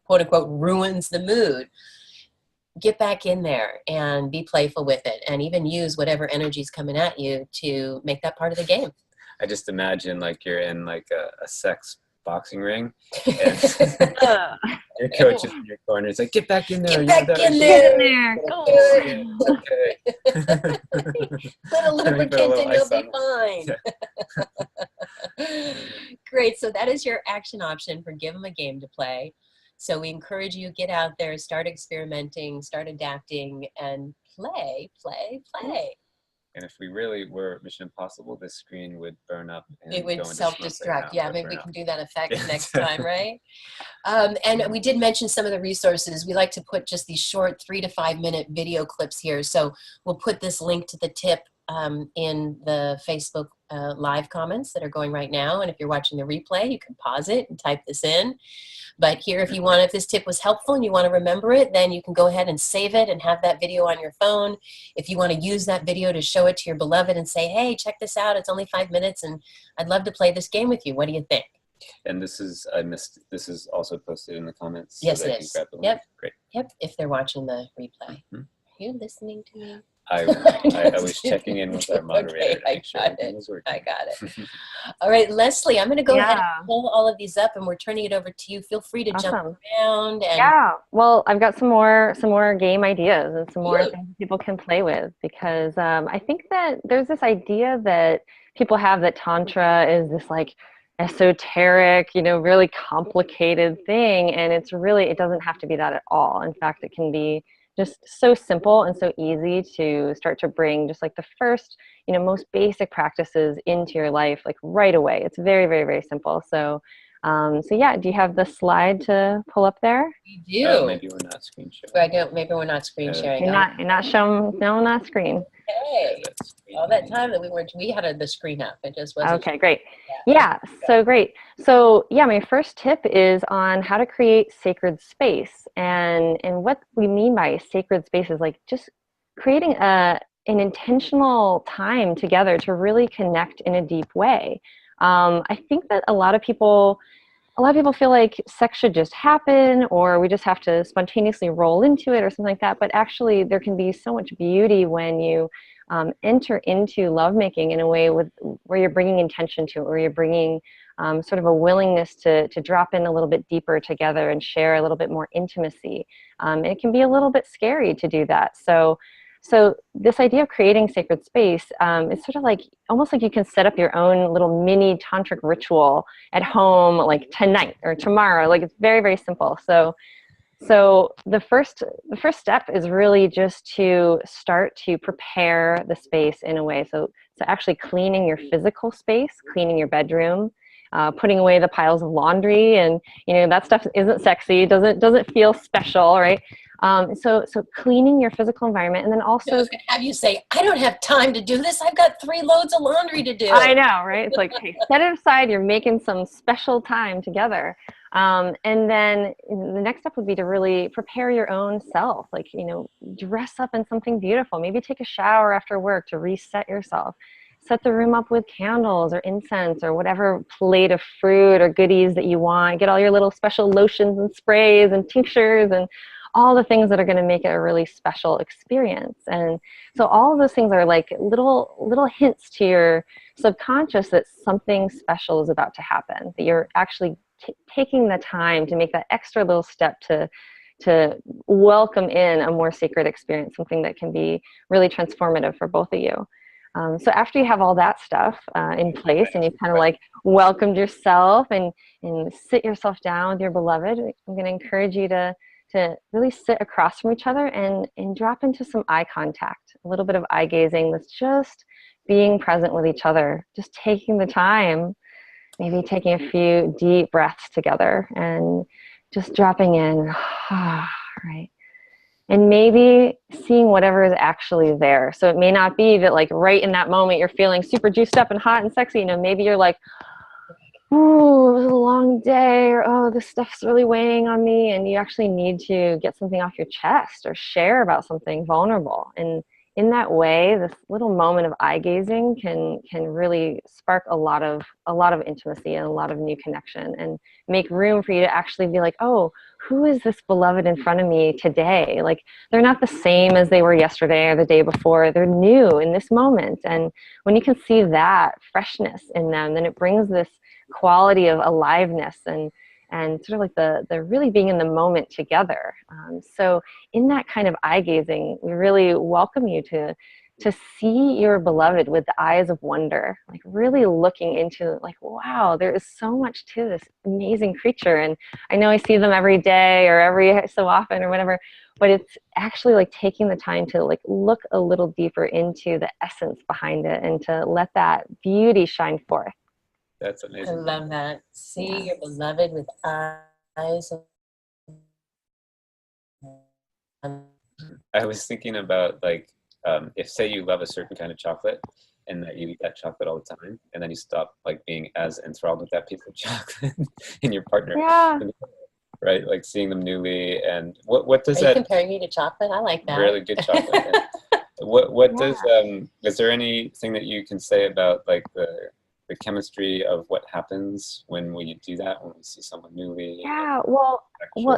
quote unquote, ruins the mood. Get back in there and be playful with it and even use whatever energy's coming at you to make that part of the game. I just imagine like you're in like a sex boxing ring and your coach is in your corner. It's like, get back in there. Get back in Get there. in there. Go. Okay. Put a lubricant and you'll be fine. Yeah. Great. So that is your action option for give them a game to play. So we encourage you, get out there, start experimenting, start adapting, and play. And if we really were Mission Impossible, this screen would burn up. And It go would into self-destruct. smoke right now, Yeah, or maybe burn we up. can do that effect Yeah. next time, right? And we did mention some of the resources. We like to put just these short 3 to 5 minute video clips here. So we'll put this link to the tip in the Facebook live comments that are going right now. And if you're watching the replay, you can pause it and type this in. But here, if this tip was helpful and you want to remember it, then you can go ahead and save it and have that video on your phone. If you want to use that video to show it to your beloved and say, hey, check this out. It's only 5 minutes and I'd love to play this game with you. What do you think? And this is also posted in the comments. Yes, that it I can is. grab the link. Yep. Great. Yep, if they're watching the replay. Mhm. Are you listening to me? I was checking in with our moderator. Okay, to make sure I got everything it. was working. I got it. All right, Leslie, I'm going to go ahead Yeah. and pull all of these up and we're turning it over to you. Feel free to jump Awesome. around. And Yeah, well, I've got some more game ideas and some more Good. things people can play with because I think that there's this idea that people have that Tantra is this like esoteric, really complicated thing, and it doesn't have to be that at all. In fact, it can be just so simple and so easy to start to bring just like the first, most basic practices into your life like right away. It's very, very, very simple. So yeah, do you have the slide to pull up there? we do. Maybe we're not screen sharing. Maybe we're not screen sharing. You're not showing, no, not screen. Hey, That's screen all that sharing. time that we had the screen up. It just wasn't. Okay, great. Yeah, so great. So yeah, my first tip is on how to create sacred space. And what we mean by sacred space is like just creating an intentional time together to really connect in a deep way. I think that a lot of people feel like sex should just happen or we just have to spontaneously roll into it or something like that. But actually there can be so much beauty when you enter into lovemaking in a way where you're bringing intention to it, where you're bringing sort of a willingness to drop in a little bit deeper together and share a little bit more intimacy. It can be a little bit scary to do that. So this idea of creating sacred space is sort of like almost like you can set up your own little mini tantric ritual at home, like tonight or tomorrow. Like it's very, very simple. So the first step is really just to start to prepare the space in a way. So actually cleaning your physical space, cleaning your bedroom, putting away the piles of laundry, and that stuff isn't sexy, doesn't feel special, right? So cleaning your physical environment, and then also I was gonna have you say, I don't have time to do this. I've got 3 loads of laundry to do. I know, right? It's like, hey, set it aside. You're making some special time together. And then the next step would be to really prepare your own self, like, dress up in something beautiful. Maybe take a shower after work to reset yourself. Set the room up with candles or incense or whatever plate of fruit or goodies that you want. Get all your little special lotions and sprays and tinctures and all the things that are going to make it a really special experience. And so all of those things are like little hints to your subconscious that something special is about to happen, that you're actually taking the time to make that extra little step to welcome in a more sacred experience, something that can be really transformative for both of you. So after you have all that stuff in place and you've kind of like welcomed yourself and sit yourself down with your beloved, I'm going to encourage you to to really sit across from each other and drop into some eye contact, a little bit of eye gazing that's just being present with each other, just taking the time, maybe taking a few deep breaths together and just dropping in, right? And maybe seeing whatever is actually there. So it may not be that like right in that moment you're feeling super juiced up and hot and sexy. You know, maybe you're like, oh, it was a long day, or oh, this stuff's really weighing on me, and you actually need to get something off your chest or share about something vulnerable. And in that way, this little moment of eye gazing can really spark a lot of intimacy and a lot of new connection, and make room for you to actually be like, oh, who is this beloved in front of me today? Like, they're not the same as they were yesterday or the day before. They're new in this moment. And when you can see that freshness in them, then it brings this quality of aliveness and sort of like the really being in the moment together. So in that kind of eye gazing, we really welcome you to see your beloved with the eyes of wonder, like really looking into like, wow, there is so much to this amazing creature. And I know I see them every day or every so often or whatever, but it's actually like taking the time to like look a little deeper into the essence behind it and to let that beauty shine forth. That's I amazing. love that. See your beloved with eyes of I was thinking about like, if say you love a certain kind of chocolate and that you eat that chocolate all the time, and then you stop like being as enthralled with that piece of chocolate in your partner, Yeah. right? Like seeing them newly, and what does Are you that comparing me to chocolate? I like that. really good chocolate? What Yeah. does is there anything that you can say about like the chemistry of what happens when we do that, when we see someone newly? Yeah, well,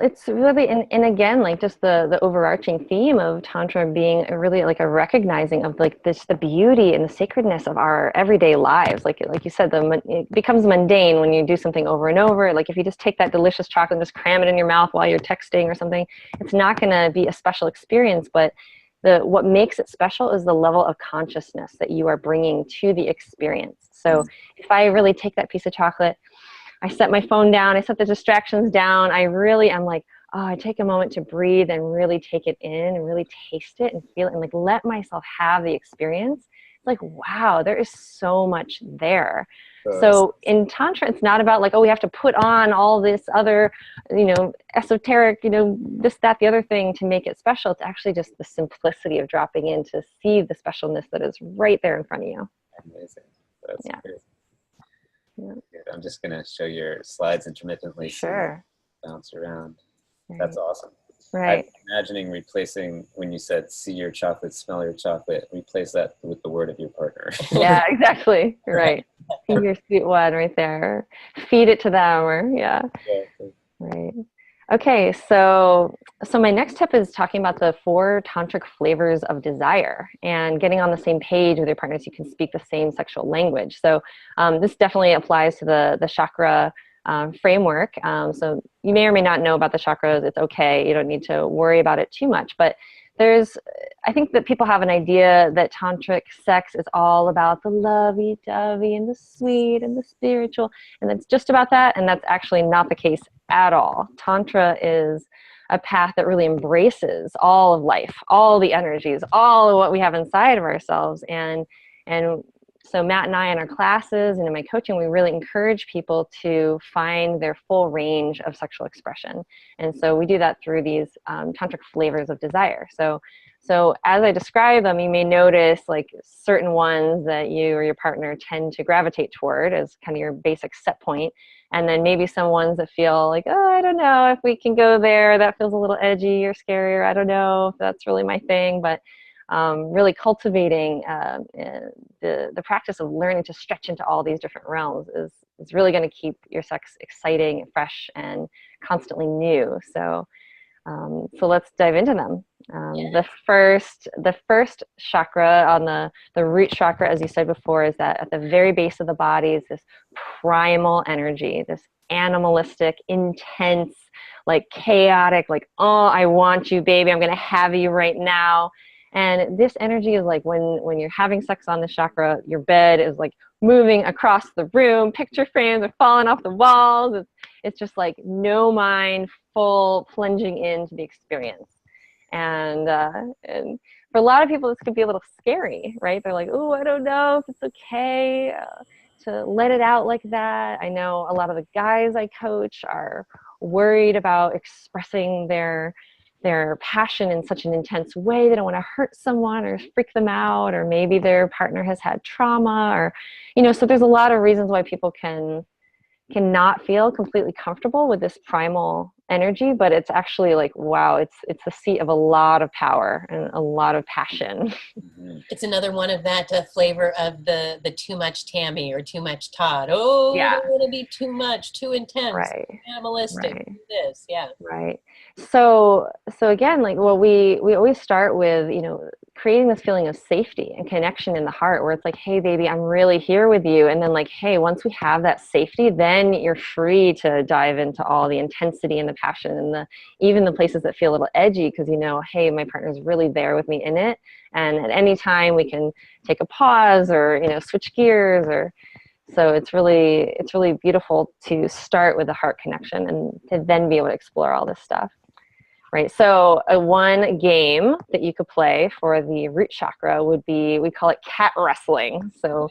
it's really, and again, like just the overarching theme of Tantra being really like a recognizing of like this, the beauty and the sacredness of our everyday lives. Like you said, it becomes mundane when you do something over and over. Like if you just take that delicious chocolate and just cram it in your mouth while you're texting or something, it's not going to be a special experience. But what makes it special is the level of consciousness that you are bringing to the experience. So if I really take that piece of chocolate, I set my phone down, I set the distractions down, I really am like, oh, I take a moment to breathe and really take it in and really taste it and feel it and like let myself have the experience. It's like, wow, there is so much there. So in Tantra, it's not about like, oh, we have to put on all this other, esoteric, this, that, the other thing to make it special. It's actually just the simplicity of dropping in to see the specialness that is right there in front of you. Amazing. That's great. Yeah. Good. I'm just going to show your slides intermittently. Sure. So bounce around. Right. That's awesome. Right. I'm imagining replacing, when you said see your chocolate, smell your chocolate, replace that with the word of your partner. Yeah, exactly. Right. See your sweet one right there. Feed it to them, or yeah. Exactly. Right. Okay, so my next tip is talking about the 4 tantric flavors of desire and getting on the same page with your partners. You can speak the same sexual language. So this definitely applies to the chakra framework. So you may or may not know about the chakras. It's okay. You don't need to worry about it too much. But I think that people have an idea that tantric sex is all about the lovey-dovey and the sweet and the spiritual, and it's just about that, and that's actually not the case at all. Tantra is a path that really embraces all of life, all the energies, all of what we have inside of ourselves, and so Matt and I in our classes and in my coaching, we really encourage people to find their full range of sexual expression. And so we do that through these tantric flavors of desire. So as I describe them, you may notice like certain ones that you or your partner tend to gravitate toward as kind of your basic set point. And then maybe some ones that feel like, oh, I don't know if we can go there. That feels a little edgy or scary, or I don't know if that's really my thing. But really cultivating the practice of learning to stretch into all these different realms is really going to keep your sex exciting, fresh, and constantly new. So let's dive into them. The first chakra on the root chakra, as you said before, is that at the very base of the body is this primal energy, this animalistic, intense, like chaotic, like, oh, I want you, baby, I'm going to have you right now. And this energy is like when you're having sex on the chakra, your bed is like moving across the room, picture frames are falling off the walls. It's just like no mind, full plunging into the experience. And for a lot of people, this could be a little scary, right? They're like, oh, I don't know if it's okay to let it out like that. I know a lot of the guys I coach are worried about expressing their passion in such an intense way. They don't want to hurt someone or freak them out, or maybe their partner has had trauma, or, so there's a lot of reasons why people cannot feel completely comfortable with this primal energy, but it's actually like, wow, it's the seat of a lot of power and a lot of passion. It's another one of that flavor of the too much Tammy or too much Todd. Oh, Yeah. I don't want to be too much, too intense, Right. animalistic, Right. this, yeah. Right. So again, like, well, we always start with, creating this feeling of safety and connection in the heart, where it's like, hey, baby, I'm really here with you. And then like, hey, once we have that safety, then you're free to dive into all the intensity and the passion and even the places that feel a little edgy, because hey, my partner's really there with me in it. And at any time we can take a pause or, switch gears, or so it's really beautiful to start with the heart connection and to then be able to explore all this stuff. Right. So one game that you could play for the root chakra would be, we call it cat wrestling. So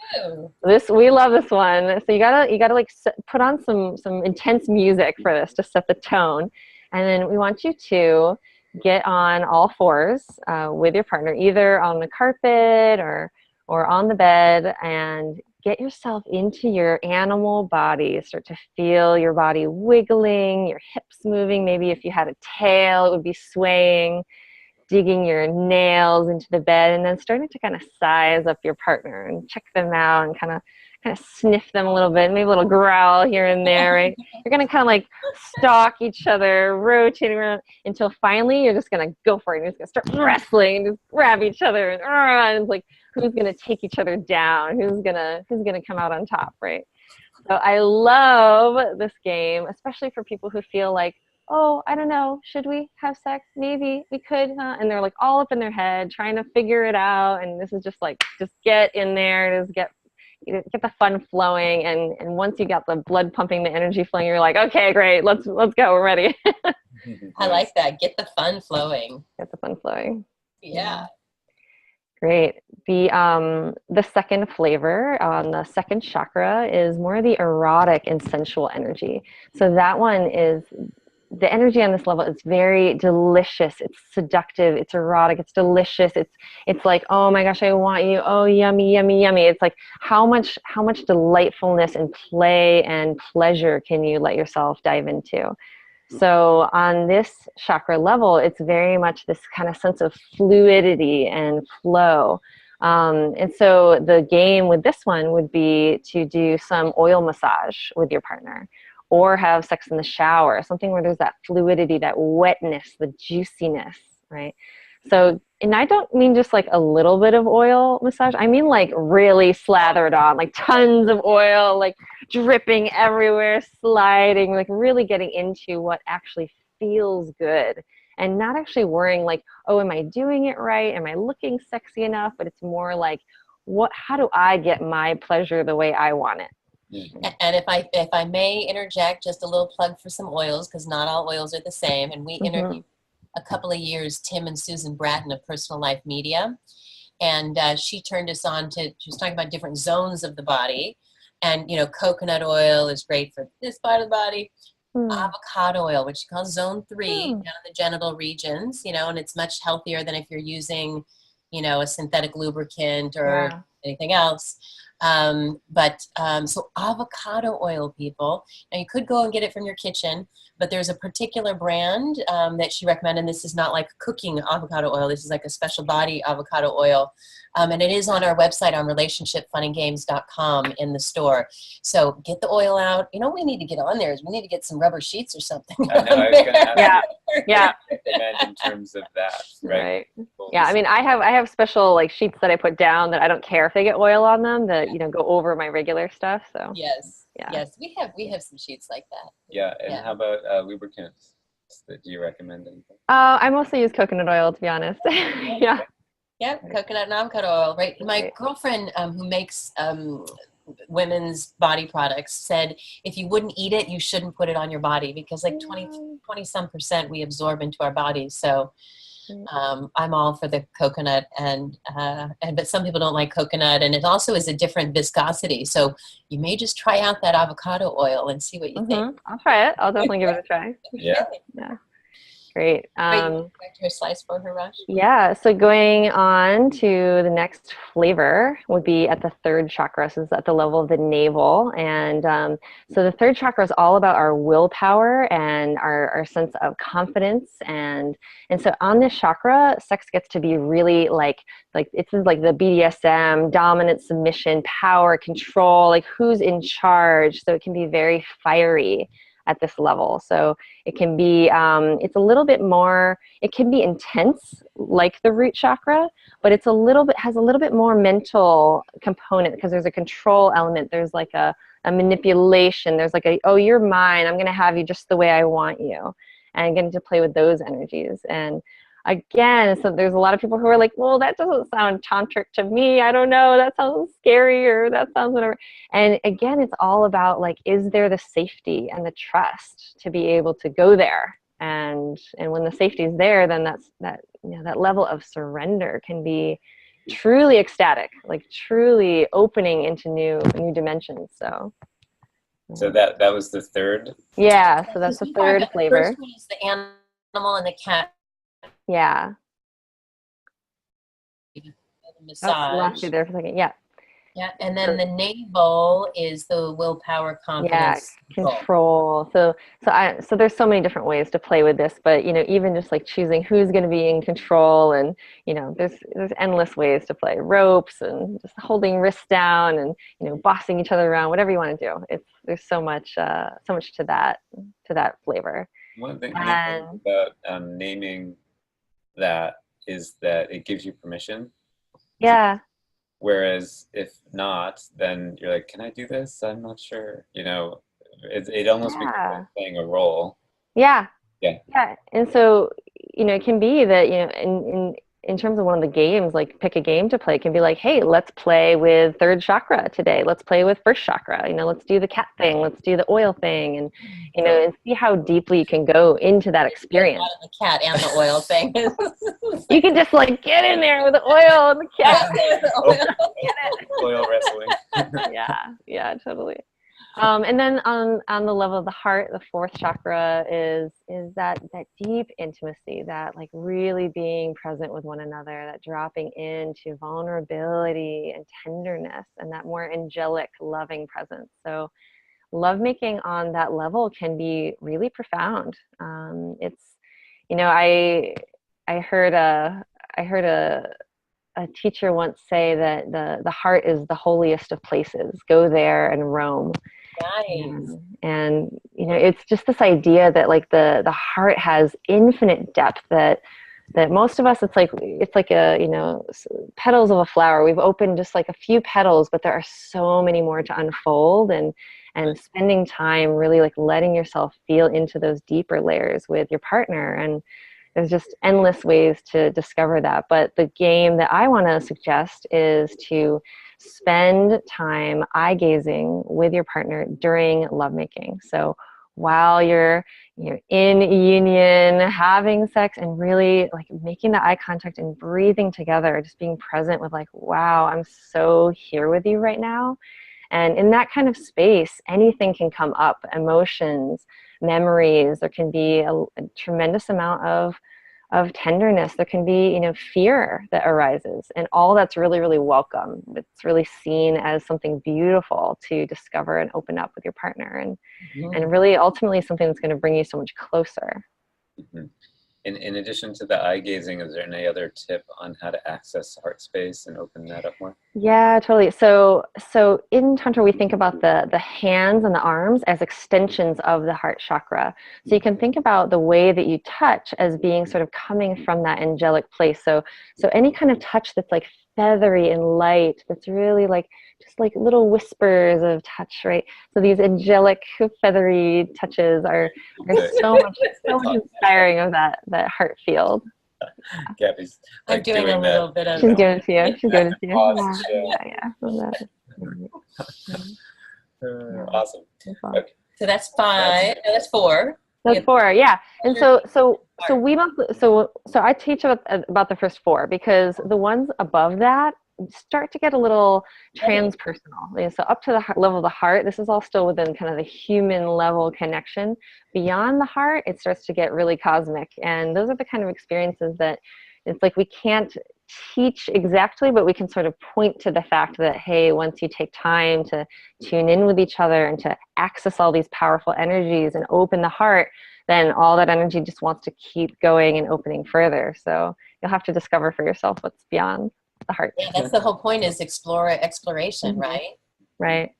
we love this one. So you gotta like put on some intense music for this to set the tone. And then we want you to get on all fours with your partner, either on the carpet or on the bed, and get yourself into your animal body. Start to feel your body wiggling, your hips moving. Maybe if you had a tail, it would be swaying, digging your nails into the bed, and then starting to kind of size up your partner and check them out and kind of sniff them a little bit, maybe a little growl here and there, right? You're going to kind of like stalk each other, rotating around until finally you're just going to go for it. You're just going to start wrestling and just grab each other, and it's like, who's going to take each other down? Who's going to come out on top, right? So I love this game, especially for people who feel like, oh, I don't know, should we have sex? Maybe we could, huh? And they're like all up in their head trying to figure it out. And this is just like, just get in there, just get the fun flowing. And once you got the blood pumping, the energy flowing, you're like, okay, great, let's go, we're ready. I like that. Get the fun flowing. Get the fun flowing. Yeah. Great. The second flavor on the second chakra is more the erotic and sensual energy. So that one is, the energy on this level is very delicious. It's seductive. It's erotic. It's delicious. It's like, oh my gosh, I want you. Oh, yummy, yummy, yummy. It's like how much delightfulness and play and pleasure can you let yourself dive into? So on this chakra level, it's very much this kind of sense of fluidity and flow. And so the game with this one would be to do some oil massage with your partner, or have sex in the shower, something where there's that fluidity, that wetness, the juiciness, right? So, and I don't mean just like a little bit of oil massage. I mean like really slathered on, like tons of oil, like dripping everywhere, sliding, like really getting into what actually feels good, and not actually worrying like, oh, am I doing it right? Am I looking sexy enough? But it's more like, how do I get my pleasure the way I want it? Mm-hmm. And if I may interject, just a little plug for some oils, because not all oils are the same. And we interviewed a couple of years Tim and Susan Bratton of Personal Life Media, and she turned us on to, she was talking about different zones of the body, and coconut oil is great for this part of the body. Avocado oil, which she calls zone 3, down in the genital regions, and it's much healthier than if you're using, a synthetic lubricant or anything else. So avocado oil, people, now you could go and get it from your kitchen, but there's a particular brand that she recommended. And this is not like cooking avocado oil. This is like a special body avocado oil. And it is on our website on relationshipfunandgames.com in the store. So get the oil out. We need to get on there is we need to get some rubber sheets or something. I know, I was going to ask yeah. in terms of that, right? Yeah, I mean, I have special like sheets that I put down that I don't care if they get oil on them, that go over my regular stuff. So yes, we have some sheets like that. Yeah, and how about lubricants? Do you recommend anything? I mostly use coconut oil, to be honest. Yeah. Yep, coconut and avocado oil, right? My Right. girlfriend who makes women's body products said if you wouldn't eat it, you shouldn't put it on your body because like 20 some percent we absorb into our bodies. So I'm all for the coconut and but some people don't like coconut, and it also is a different viscosity. So you may just try out that avocado oil and see what you think. I'll try it. I'll definitely give it a try. Yeah. Yeah. Great. Wait, back to your slice for her, Raj. Yeah, so going on to the next flavor would be at the third chakra. So it's at the level of the navel. And so the third chakra is all about our willpower and our sense of confidence. And so on this chakra, sex gets to be really like it's like the BDSM, dominant, submission, power, control, like who's in charge. So it can be very fiery at this level. So it can be, it's a little bit more, it can be intense like the root chakra, but it's has a little bit more mental component because there's a control element. There's like a manipulation. There's like oh, you're mine. I'm going to have you just the way I want you. And getting to play with those energies. And again, so there's a lot of people who are like, well, that doesn't sound tantric to me. I don't know. That sounds scary or that sounds whatever. And again, it's all about like, is there the safety and the trust to be able to go there? And when the safety is there, then that level of surrender can be truly ecstatic, like truly opening into new dimensions. So that was the third. Yeah, so that's the third flavor. The first one is the animal and the cat. Yeah. Massage. Lost you there for a second. Yeah. Yeah, and then the navel is the willpower, confidence, control. So there's so many different ways to play with this, but even just like choosing who's going to be in control, and there's endless ways to play. Ropes and just holding wrists down, and bossing each other around, whatever you want to do. There's so much to that flavor. One thing about naming that is that it gives you permission. Yeah. Whereas if not, then you're like, can I do this? I'm not sure. It almost becomes like playing a role. Yeah. Yeah. Yeah. And so, it can be that, in terms of one of the games, like pick a game to play, it can be like, hey, let's play with third chakra today. Let's play with first chakra. Let's do the cat thing. Let's do the oil thing. And, and see how deeply you can go into that experience. The cat and the oil thing. You can just like get in there with the oil and the cat. Oil wrestling. Yeah, totally. And then on the level of the heart, the fourth chakra is that deep intimacy, that like really being present with one another, that dropping into vulnerability and tenderness, and that more angelic, loving presence. So lovemaking on that level can be really profound. It's, I heard a teacher once say that the heart is the holiest of places. Go there and roam. Nice. And it's just this idea that like the heart has infinite depth, that most of us, it's like a petals of a flower. We've opened just like a few petals, but there are so many more to unfold, and spending time really like letting yourself feel into those deeper layers with your partner. And there's just endless ways to discover that. But the game that I want to suggest is to spend time eye gazing with your partner during lovemaking. So while you're in union, having sex, and really like making the eye contact and breathing together, just being present with like, wow, I'm so here with you right now. And in that kind of space, anything can come up, emotions, memories. There can be a tremendous amount of tenderness. There can be, fear that arises, and all that's really, really welcome. It's really seen as something beautiful to discover and open up with your partner, and really ultimately something that's going to bring you so much closer. Mm-hmm. In addition to the eye gazing, is there any other tip on how to access heart space and open that up more? Yeah, totally. So in Tantra, we think about the hands and the arms as extensions of the heart chakra. So you can think about the way that you touch as being sort of coming from that angelic place. So any kind of touch that's like feathery and light, that's really like just like little whispers of touch, right? So these angelic feathery touches are so much inspiring of that heart field. Gabby's I'm like doing a little bit of She's giving it to you. She's giving it to you. Pause, Yeah, yeah. Awesome. Okay. So that's 5. No, that's 4. That's 4, yeah. And so we must, so I teach about the first 4, because the ones above that start to get a little transpersonal. You know, so up to the level of the heart, this is all still within kind of the human level connection. Beyond the heart, it starts to get really cosmic, and those are the kind of experiences that it's like we can't teach exactly, but we can sort of point to the fact that, hey, once you take time to tune in with each other and to access all these powerful energies and open the heart, then all that energy just wants to keep going and opening further. So you'll have to discover for yourself what's beyond the heart. Yeah, that's the whole point, is exploration, right? Right.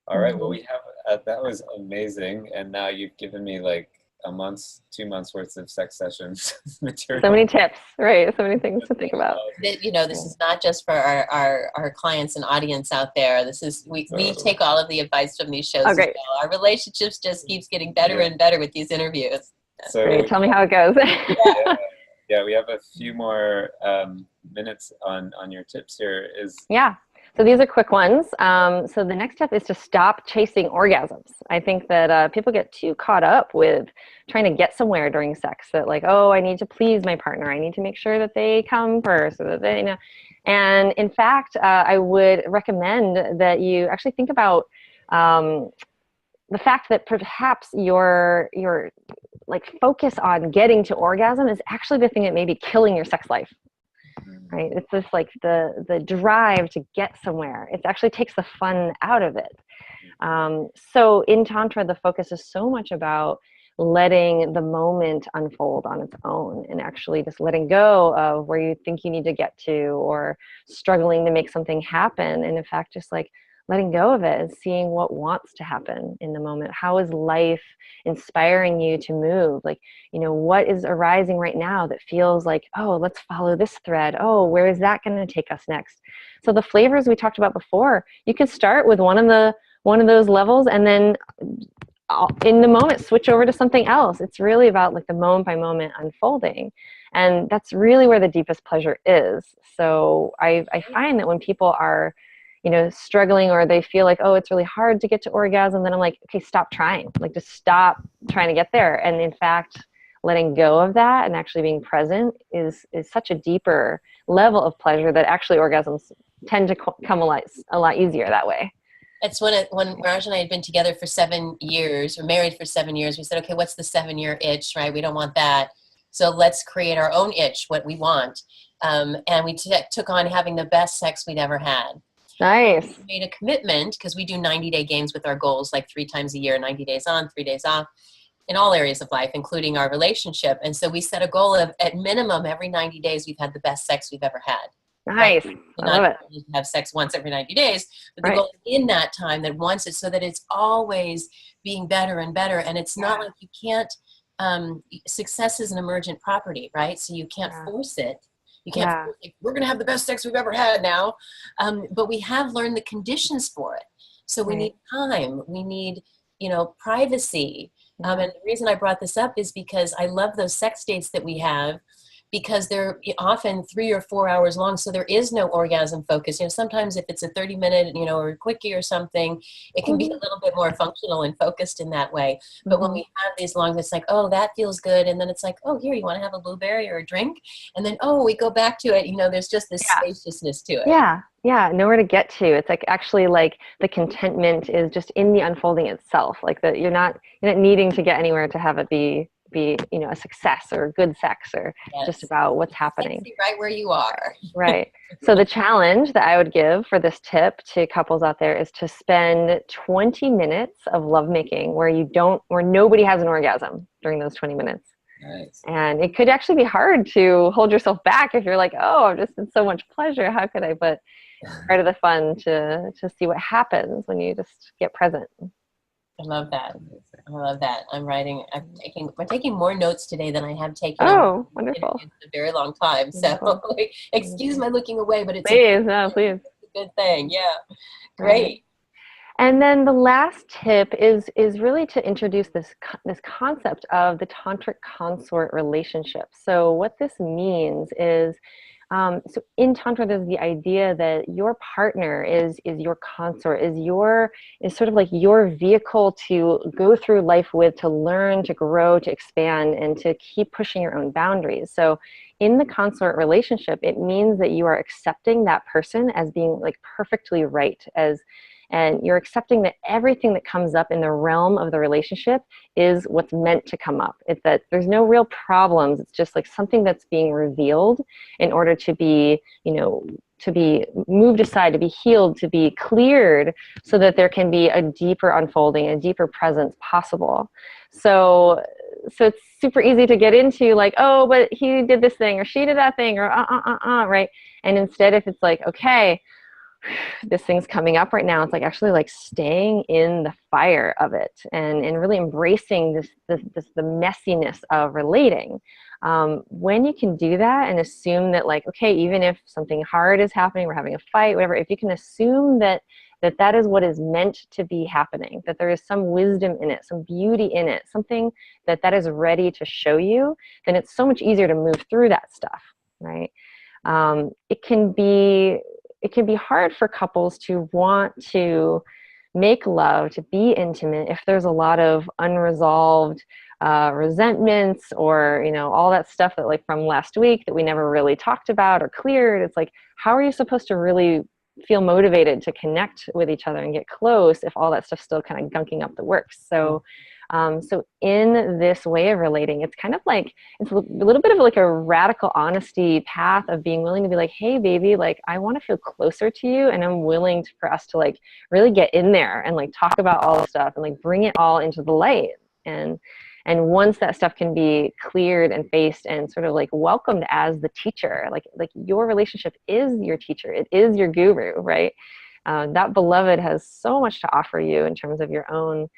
All right. Well, we have that was amazing, and now you've given me like a month's, 2 months worth of sex sessions material. So many tips, right? So many things to think about. You know, this is not just for our clients and audience out there. This is we take all of the advice from these shows. Oh, great. As well. Our relationships just keeps getting better and better with these interviews. So Great. Tell me how it goes. yeah, we have a few more minutes on your tips here. Yeah. So these are quick ones. So the next step is to stop chasing orgasms. I think that people get too caught up with trying to get somewhere during sex, that like, oh, I need to please my partner. I need to make sure that they come first, or that they, you know. And in fact, I would recommend that you actually think about the fact that perhaps your like focus on getting to orgasm is actually the thing that may be killing your sex life. Right? It's this like the drive to get somewhere. It actually takes the fun out of it. So in Tantra, the focus is so much about letting the moment unfold on its own, and actually just letting go of where you think you need to get to, or struggling to make something happen. And in fact, just like letting go of it and seeing what wants to happen in the moment. How is life inspiring you to move? Like, you know, what is arising right now that feels like, oh, let's follow this thread. Oh, where is that going to take us next? So the flavors we talked about before, you can start with one of those levels, and then in the moment switch over to something else. It's really about like the moment by moment unfolding. And that's really where the deepest pleasure is. So I find that when people are, you know, struggling, or they feel like, oh, it's really hard to get to orgasm, then I'm like, okay, stop trying. Like, just stop trying to get there. And in fact, letting go of that and actually being present is such a deeper level of pleasure that actually orgasms tend to come a lot easier that way. It's when Raj and I had been together for 7 years, or married for 7 years, we said, okay, what's the 7-year itch, right? We don't want that. So let's create our own itch, what we want. And we took on having the best sex we'd ever had. Nice. We made a commitment, because we do 90-day games with our goals, like 3 times a year, 90 days on, 3 days off, in all areas of life, including our relationship. And so we set a goal of, at minimum, every 90 days, we've had the best sex we've ever had. Nice. I love it. Have sex once every 90 days, but the goal in that time, that once it's so that it's always being better and better. And it's not like you can't, success is an emergent property, right? So you can't force it. You can't, like, we're going to have the best sex we've ever had now. But we have learned the conditions for it. So we need time. We need, you know, privacy. And the reason I brought this up is because I love those sex dates that we have, because they're often 3 or 4 hours long. So there is no orgasm focus. You know, sometimes if it's a 30-minute, you know, or a quickie or something, it can be a little bit more functional and focused in that way. But when we have these long, it's like, oh, that feels good. And then it's like, oh, here, you want to have a blueberry or a drink? And then, oh, we go back to it. You know, there's just this spaciousness to it. Yeah, nowhere to get to. It's like actually like the contentment is just in the unfolding itself. Like that you're not needing to get anywhere to have it be, you know, a success or good sex, or just about what's happening. Sexy right where you are. Right. So the challenge that I would give for this tip to couples out there is to spend 20 minutes of lovemaking where nobody has an orgasm during those 20 minutes. Nice. And it could actually be hard to hold yourself back if you're like, oh, I've just had so much pleasure. How could I? But part of the fun to see what happens when you just get present. I love that. I love that. We're taking more notes today than I have taken. Oh, wonderful. In a very long time. So excuse my looking away, but it's please. a good thing. Yeah. Great. And then the last tip is really to introduce this concept of the tantric consort relationship. So what this means is, so in tantra, there's the idea that your partner is your consort, is sort of like your vehicle to go through life with, to learn, to grow, to expand, and to keep pushing your own boundaries. So in the consort relationship, it means that you are accepting that person as being like perfectly right, and you're accepting that everything that comes up in the realm of the relationship is what's meant to come up. It's that there's no real problems. It's just like something that's being revealed in order to be, to be moved aside, to be healed, to be cleared, so that there can be a deeper unfolding, a deeper presence possible. So it's super easy to get into like, oh, but he did this thing or she did that thing or right? And instead, if it's like, okay, this thing's coming up right now, it's like actually like staying in the fire of it and really embracing the messiness of relating. When you can do that and assume that like, okay, even if something hard is happening, we're having a fight, whatever, if you can assume that is what is meant to be happening, that there is some wisdom in it, some beauty in it, something that is ready to show you, then it's so much easier to move through that stuff, right? It can be hard for couples to want to make love, to be intimate, if there's a lot of unresolved resentments or, all that stuff that like from last week that we never really talked about or cleared. It's like, how are you supposed to really feel motivated to connect with each other and get close if all that stuff's still kind of gunking up the works? So in this way of relating, it's kind of like, it's a little bit of like a radical honesty path of being willing to be like, hey, baby, like, I want to feel closer to you. And I'm willing for us to like really get in there and like talk about all the stuff and like bring it all into the light. And once that stuff can be cleared and faced and sort of like welcomed as the teacher, like your relationship is your teacher. It is your guru, right? That beloved has so much to offer you in terms of your own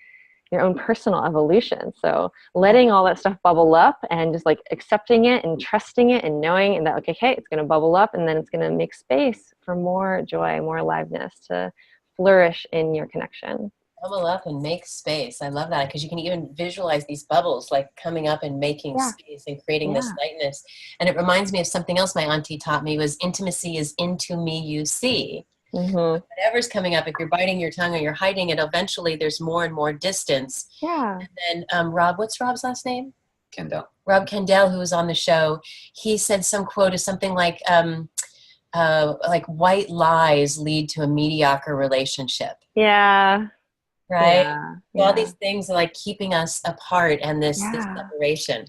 personal evolution. So letting all that stuff bubble up and just like accepting it and trusting it and knowing that, okay, it's going to bubble up and then it's going to make space for more joy, more aliveness to flourish in your connection. Bubble up and make space. I love that, because you can even visualize these bubbles like coming up and making space and creating this lightness. And it reminds me of something else my auntie taught me, was intimacy is into me you see. Mm-hmm. Whatever's coming up, if you're biting your tongue or you're hiding it, eventually there's more and more distance. Yeah. And then Rob, what's Rob's last name? Kendall. Rob Kendall, who was on the show, he said some quote is something like white lies lead to a mediocre relationship. Yeah. Right? Yeah. All these things are like keeping us apart and this separation.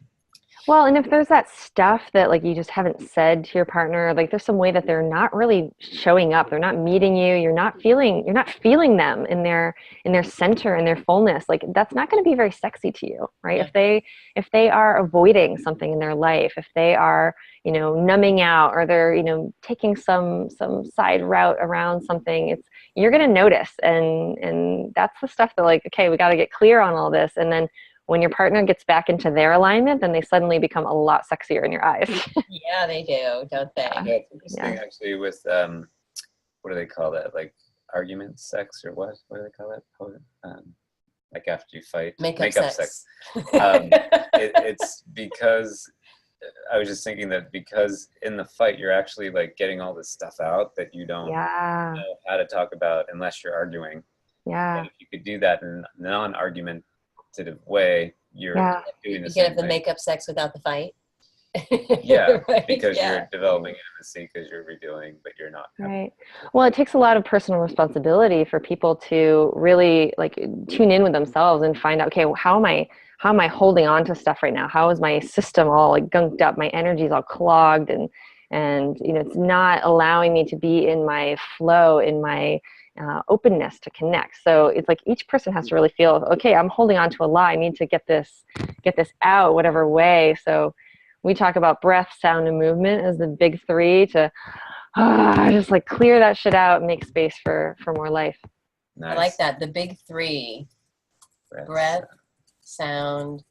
Well, and if there's that stuff that like you just haven't said to your partner, like there's some way that they're not really showing up, they're not meeting you, you're not feeling them in their center, in their fullness, like that's not going to be very sexy to you, right? Yeah. If they are avoiding something in their life, if they are, numbing out, or they're, taking some side route around something, you're going to notice, and that's the stuff that like, okay, we got to get clear on all this. And then when your partner gets back into their alignment, then they suddenly become a lot sexier in your eyes. Yeah, they do, don't they? Yeah, it's interesting actually with, what do they call that? Like argument sex, or what? What do they call that? Like after you fight? Makeup sex. It's because, I was just thinking that because in the fight, you're actually like getting all this stuff out that you don't know how to talk about unless you're arguing. Yeah. And if you could do that in a non-argumentative way, you're doing the you same get the thing. makeup sex without the fight. Yeah, right? because you're developing intimacy, because you're revealing, but you're not. Right. Well, it takes a lot of personal responsibility for people to really like tune in with themselves and find out, okay, well, how am I holding on to stuff right now? How is my system all like gunked up? My energy's all clogged, and it's not allowing me to be in my flow, in my openness to connect. So it's like each person has to really feel, okay, I'm holding on to a lie. I need to get this out, whatever way. So we talk about breath, sound, and movement as the big three to just like clear that shit out and make space for more life. Nice. I like that. The big three: breath, sound,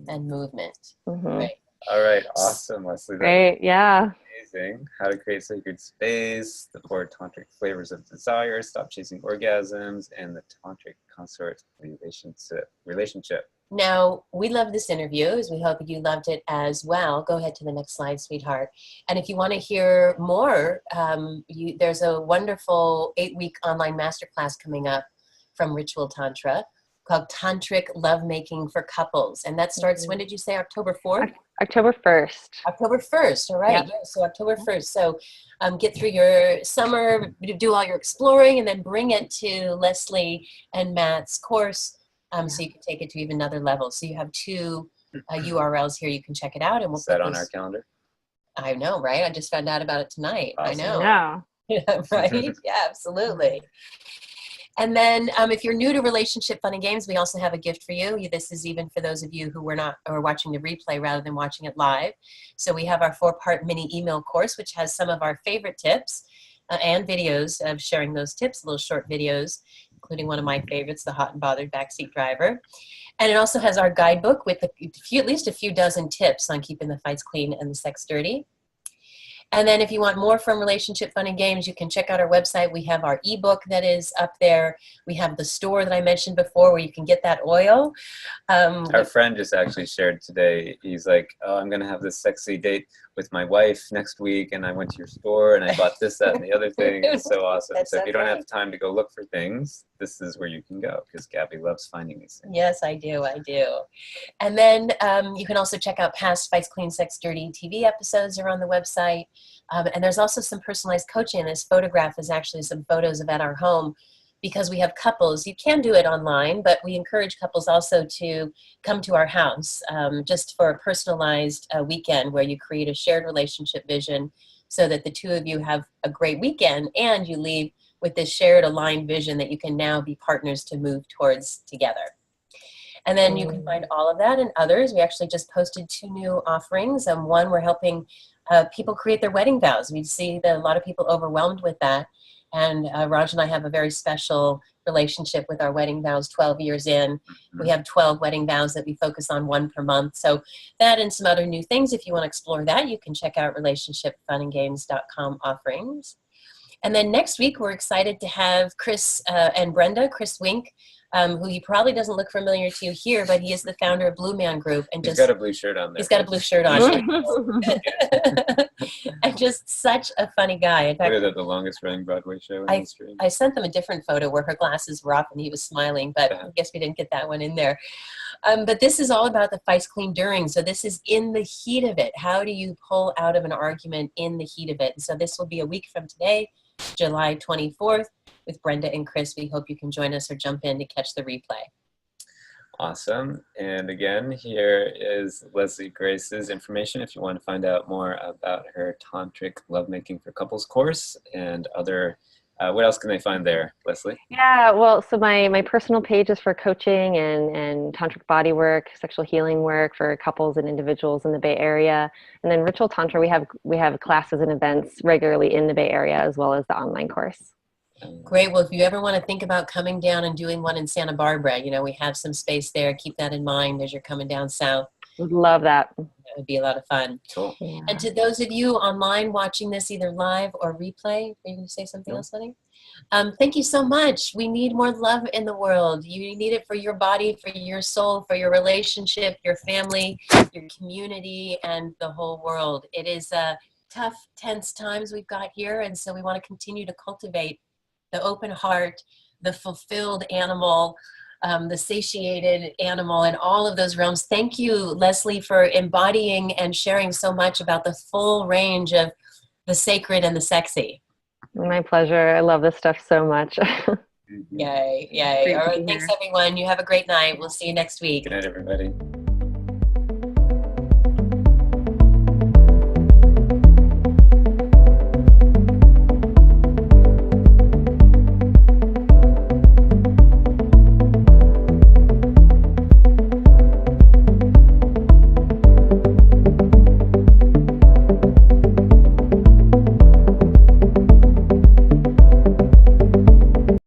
and movement. Mm-hmm. Right. All right. Awesome, Leslie. Great. Yeah. Amazing. How to create sacred space, the 4 tantric flavors of desire, stop chasing orgasms, and the tantric consort relationship. Now, we love this interview, as we hope you loved it as well. Go ahead to the next slide, sweetheart. And if you want to hear more, there's a wonderful 8-week online masterclass coming up from Ritual Tantra called Tantric Lovemaking for Couples. And that starts, when did you say, October 4th? October 1st. October 1st, all right. Yep. Yeah, so October 1st. So get through your summer, do all your exploring, and then bring it to Leslie and Matt's course so you can take it to even another level. So you have 2 URLs here. You can check it out. And we'll Set put on those, our calendar. I know, right? I just found out about it tonight. Awesome. I know. Yeah. Yeah, right? Yeah, absolutely. And then if you're new to Relationship Fun and Games, we also have a gift for you. This is even for those of you who are watching the replay rather than watching it live. So we have our 4-part mini email course, which has some of our favorite tips and videos of sharing those tips, little short videos, including one of my favorites, The Hot and Bothered Backseat Driver. And it also has our guidebook with at least a few dozen tips on keeping the fights clean and the sex dirty. And then if you want more from Relationship Fun and Games, you can check out our website. We have our ebook that is up there. We have the store that I mentioned before where you can get that oil. Our friend just actually shared today, he's like, oh, I'm going to have this sexy date with my wife next week, and I went to your store and I bought this, that, and the other thing. It's so awesome. That's so if you don't right. have time to go look for things, this is where you can go, because Gabby loves finding these things. Yes, I do. And then you can also check out past Fights Clean Sex Dirty TV episodes are on the website. And there's also some personalized coaching. This photograph is actually some photos of at our home, because we have couples. You can do it online, but we encourage couples also to come to our house just for a personalized weekend where you create a shared relationship vision so that the 2 of you have a great weekend and you leave with this shared aligned vision that you can now be partners to move towards together. And then you can find all of that and others. We actually just posted 2 new offerings. One, we're helping people create their wedding vows. We see that a lot of people overwhelmed with that. And Raj and I have a very special relationship with our wedding vows 12 years in. We have 12 wedding vows that we focus on, 1 per month. So that and some other new things, if you want to explore that, you can check out relationshipfunandgames.com offerings. And then next week, we're excited to have Chris and Brenda, Chris Wink, who he probably doesn't look familiar to you here, but he is the founder of Blue Man Group. And He's got a blue shirt on there. He's got a blue shirt on. And just such a funny guy. In fact, What is it, the longest running Broadway show in history? I sent them a different photo where her glasses were off and he was smiling, but I guess we didn't get that one in there. But this is all about the fights clean during. So this is in the heat of it. How do you pull out of an argument in the heat of it? And so this will be a week from today, July 24th, with Brenda and Chris. We hope you can join us or jump in to catch the replay. Awesome. And again, here is Leslie Grace's information if you want to find out more about her Tantric Lovemaking for Couples course and other. What else can they find there, Leslie? Yeah, well, so my personal page is for coaching and tantric body work, sexual healing work for couples and individuals in the Bay Area. And then Ritual Tantra, we have classes and events regularly in the Bay Area, as well as the online course. Great. Well, if you ever want to think about coming down and doing one in Santa Barbara, we have some space there. Keep that in mind as you're coming down south. Would love that. That would be a lot of fun. Cool. Yeah. And to those of you online watching this either live or replay, are you going to say something else, honey? Thank you so much. We need more love in the world. You need it for your body, for your soul, for your relationship, your family, your community, and the whole world. It is tough, tense times we've got here, and so we want to continue to cultivate the open heart, the fulfilled animal, the satiated animal, and all of those realms. Thank you, Leslie, for embodying and sharing so much about the full range of the sacred and the sexy. My pleasure. I love this stuff so much. Yay, yay. All right, thanks everyone. You have a great night. We'll see you next week. Good night, everybody.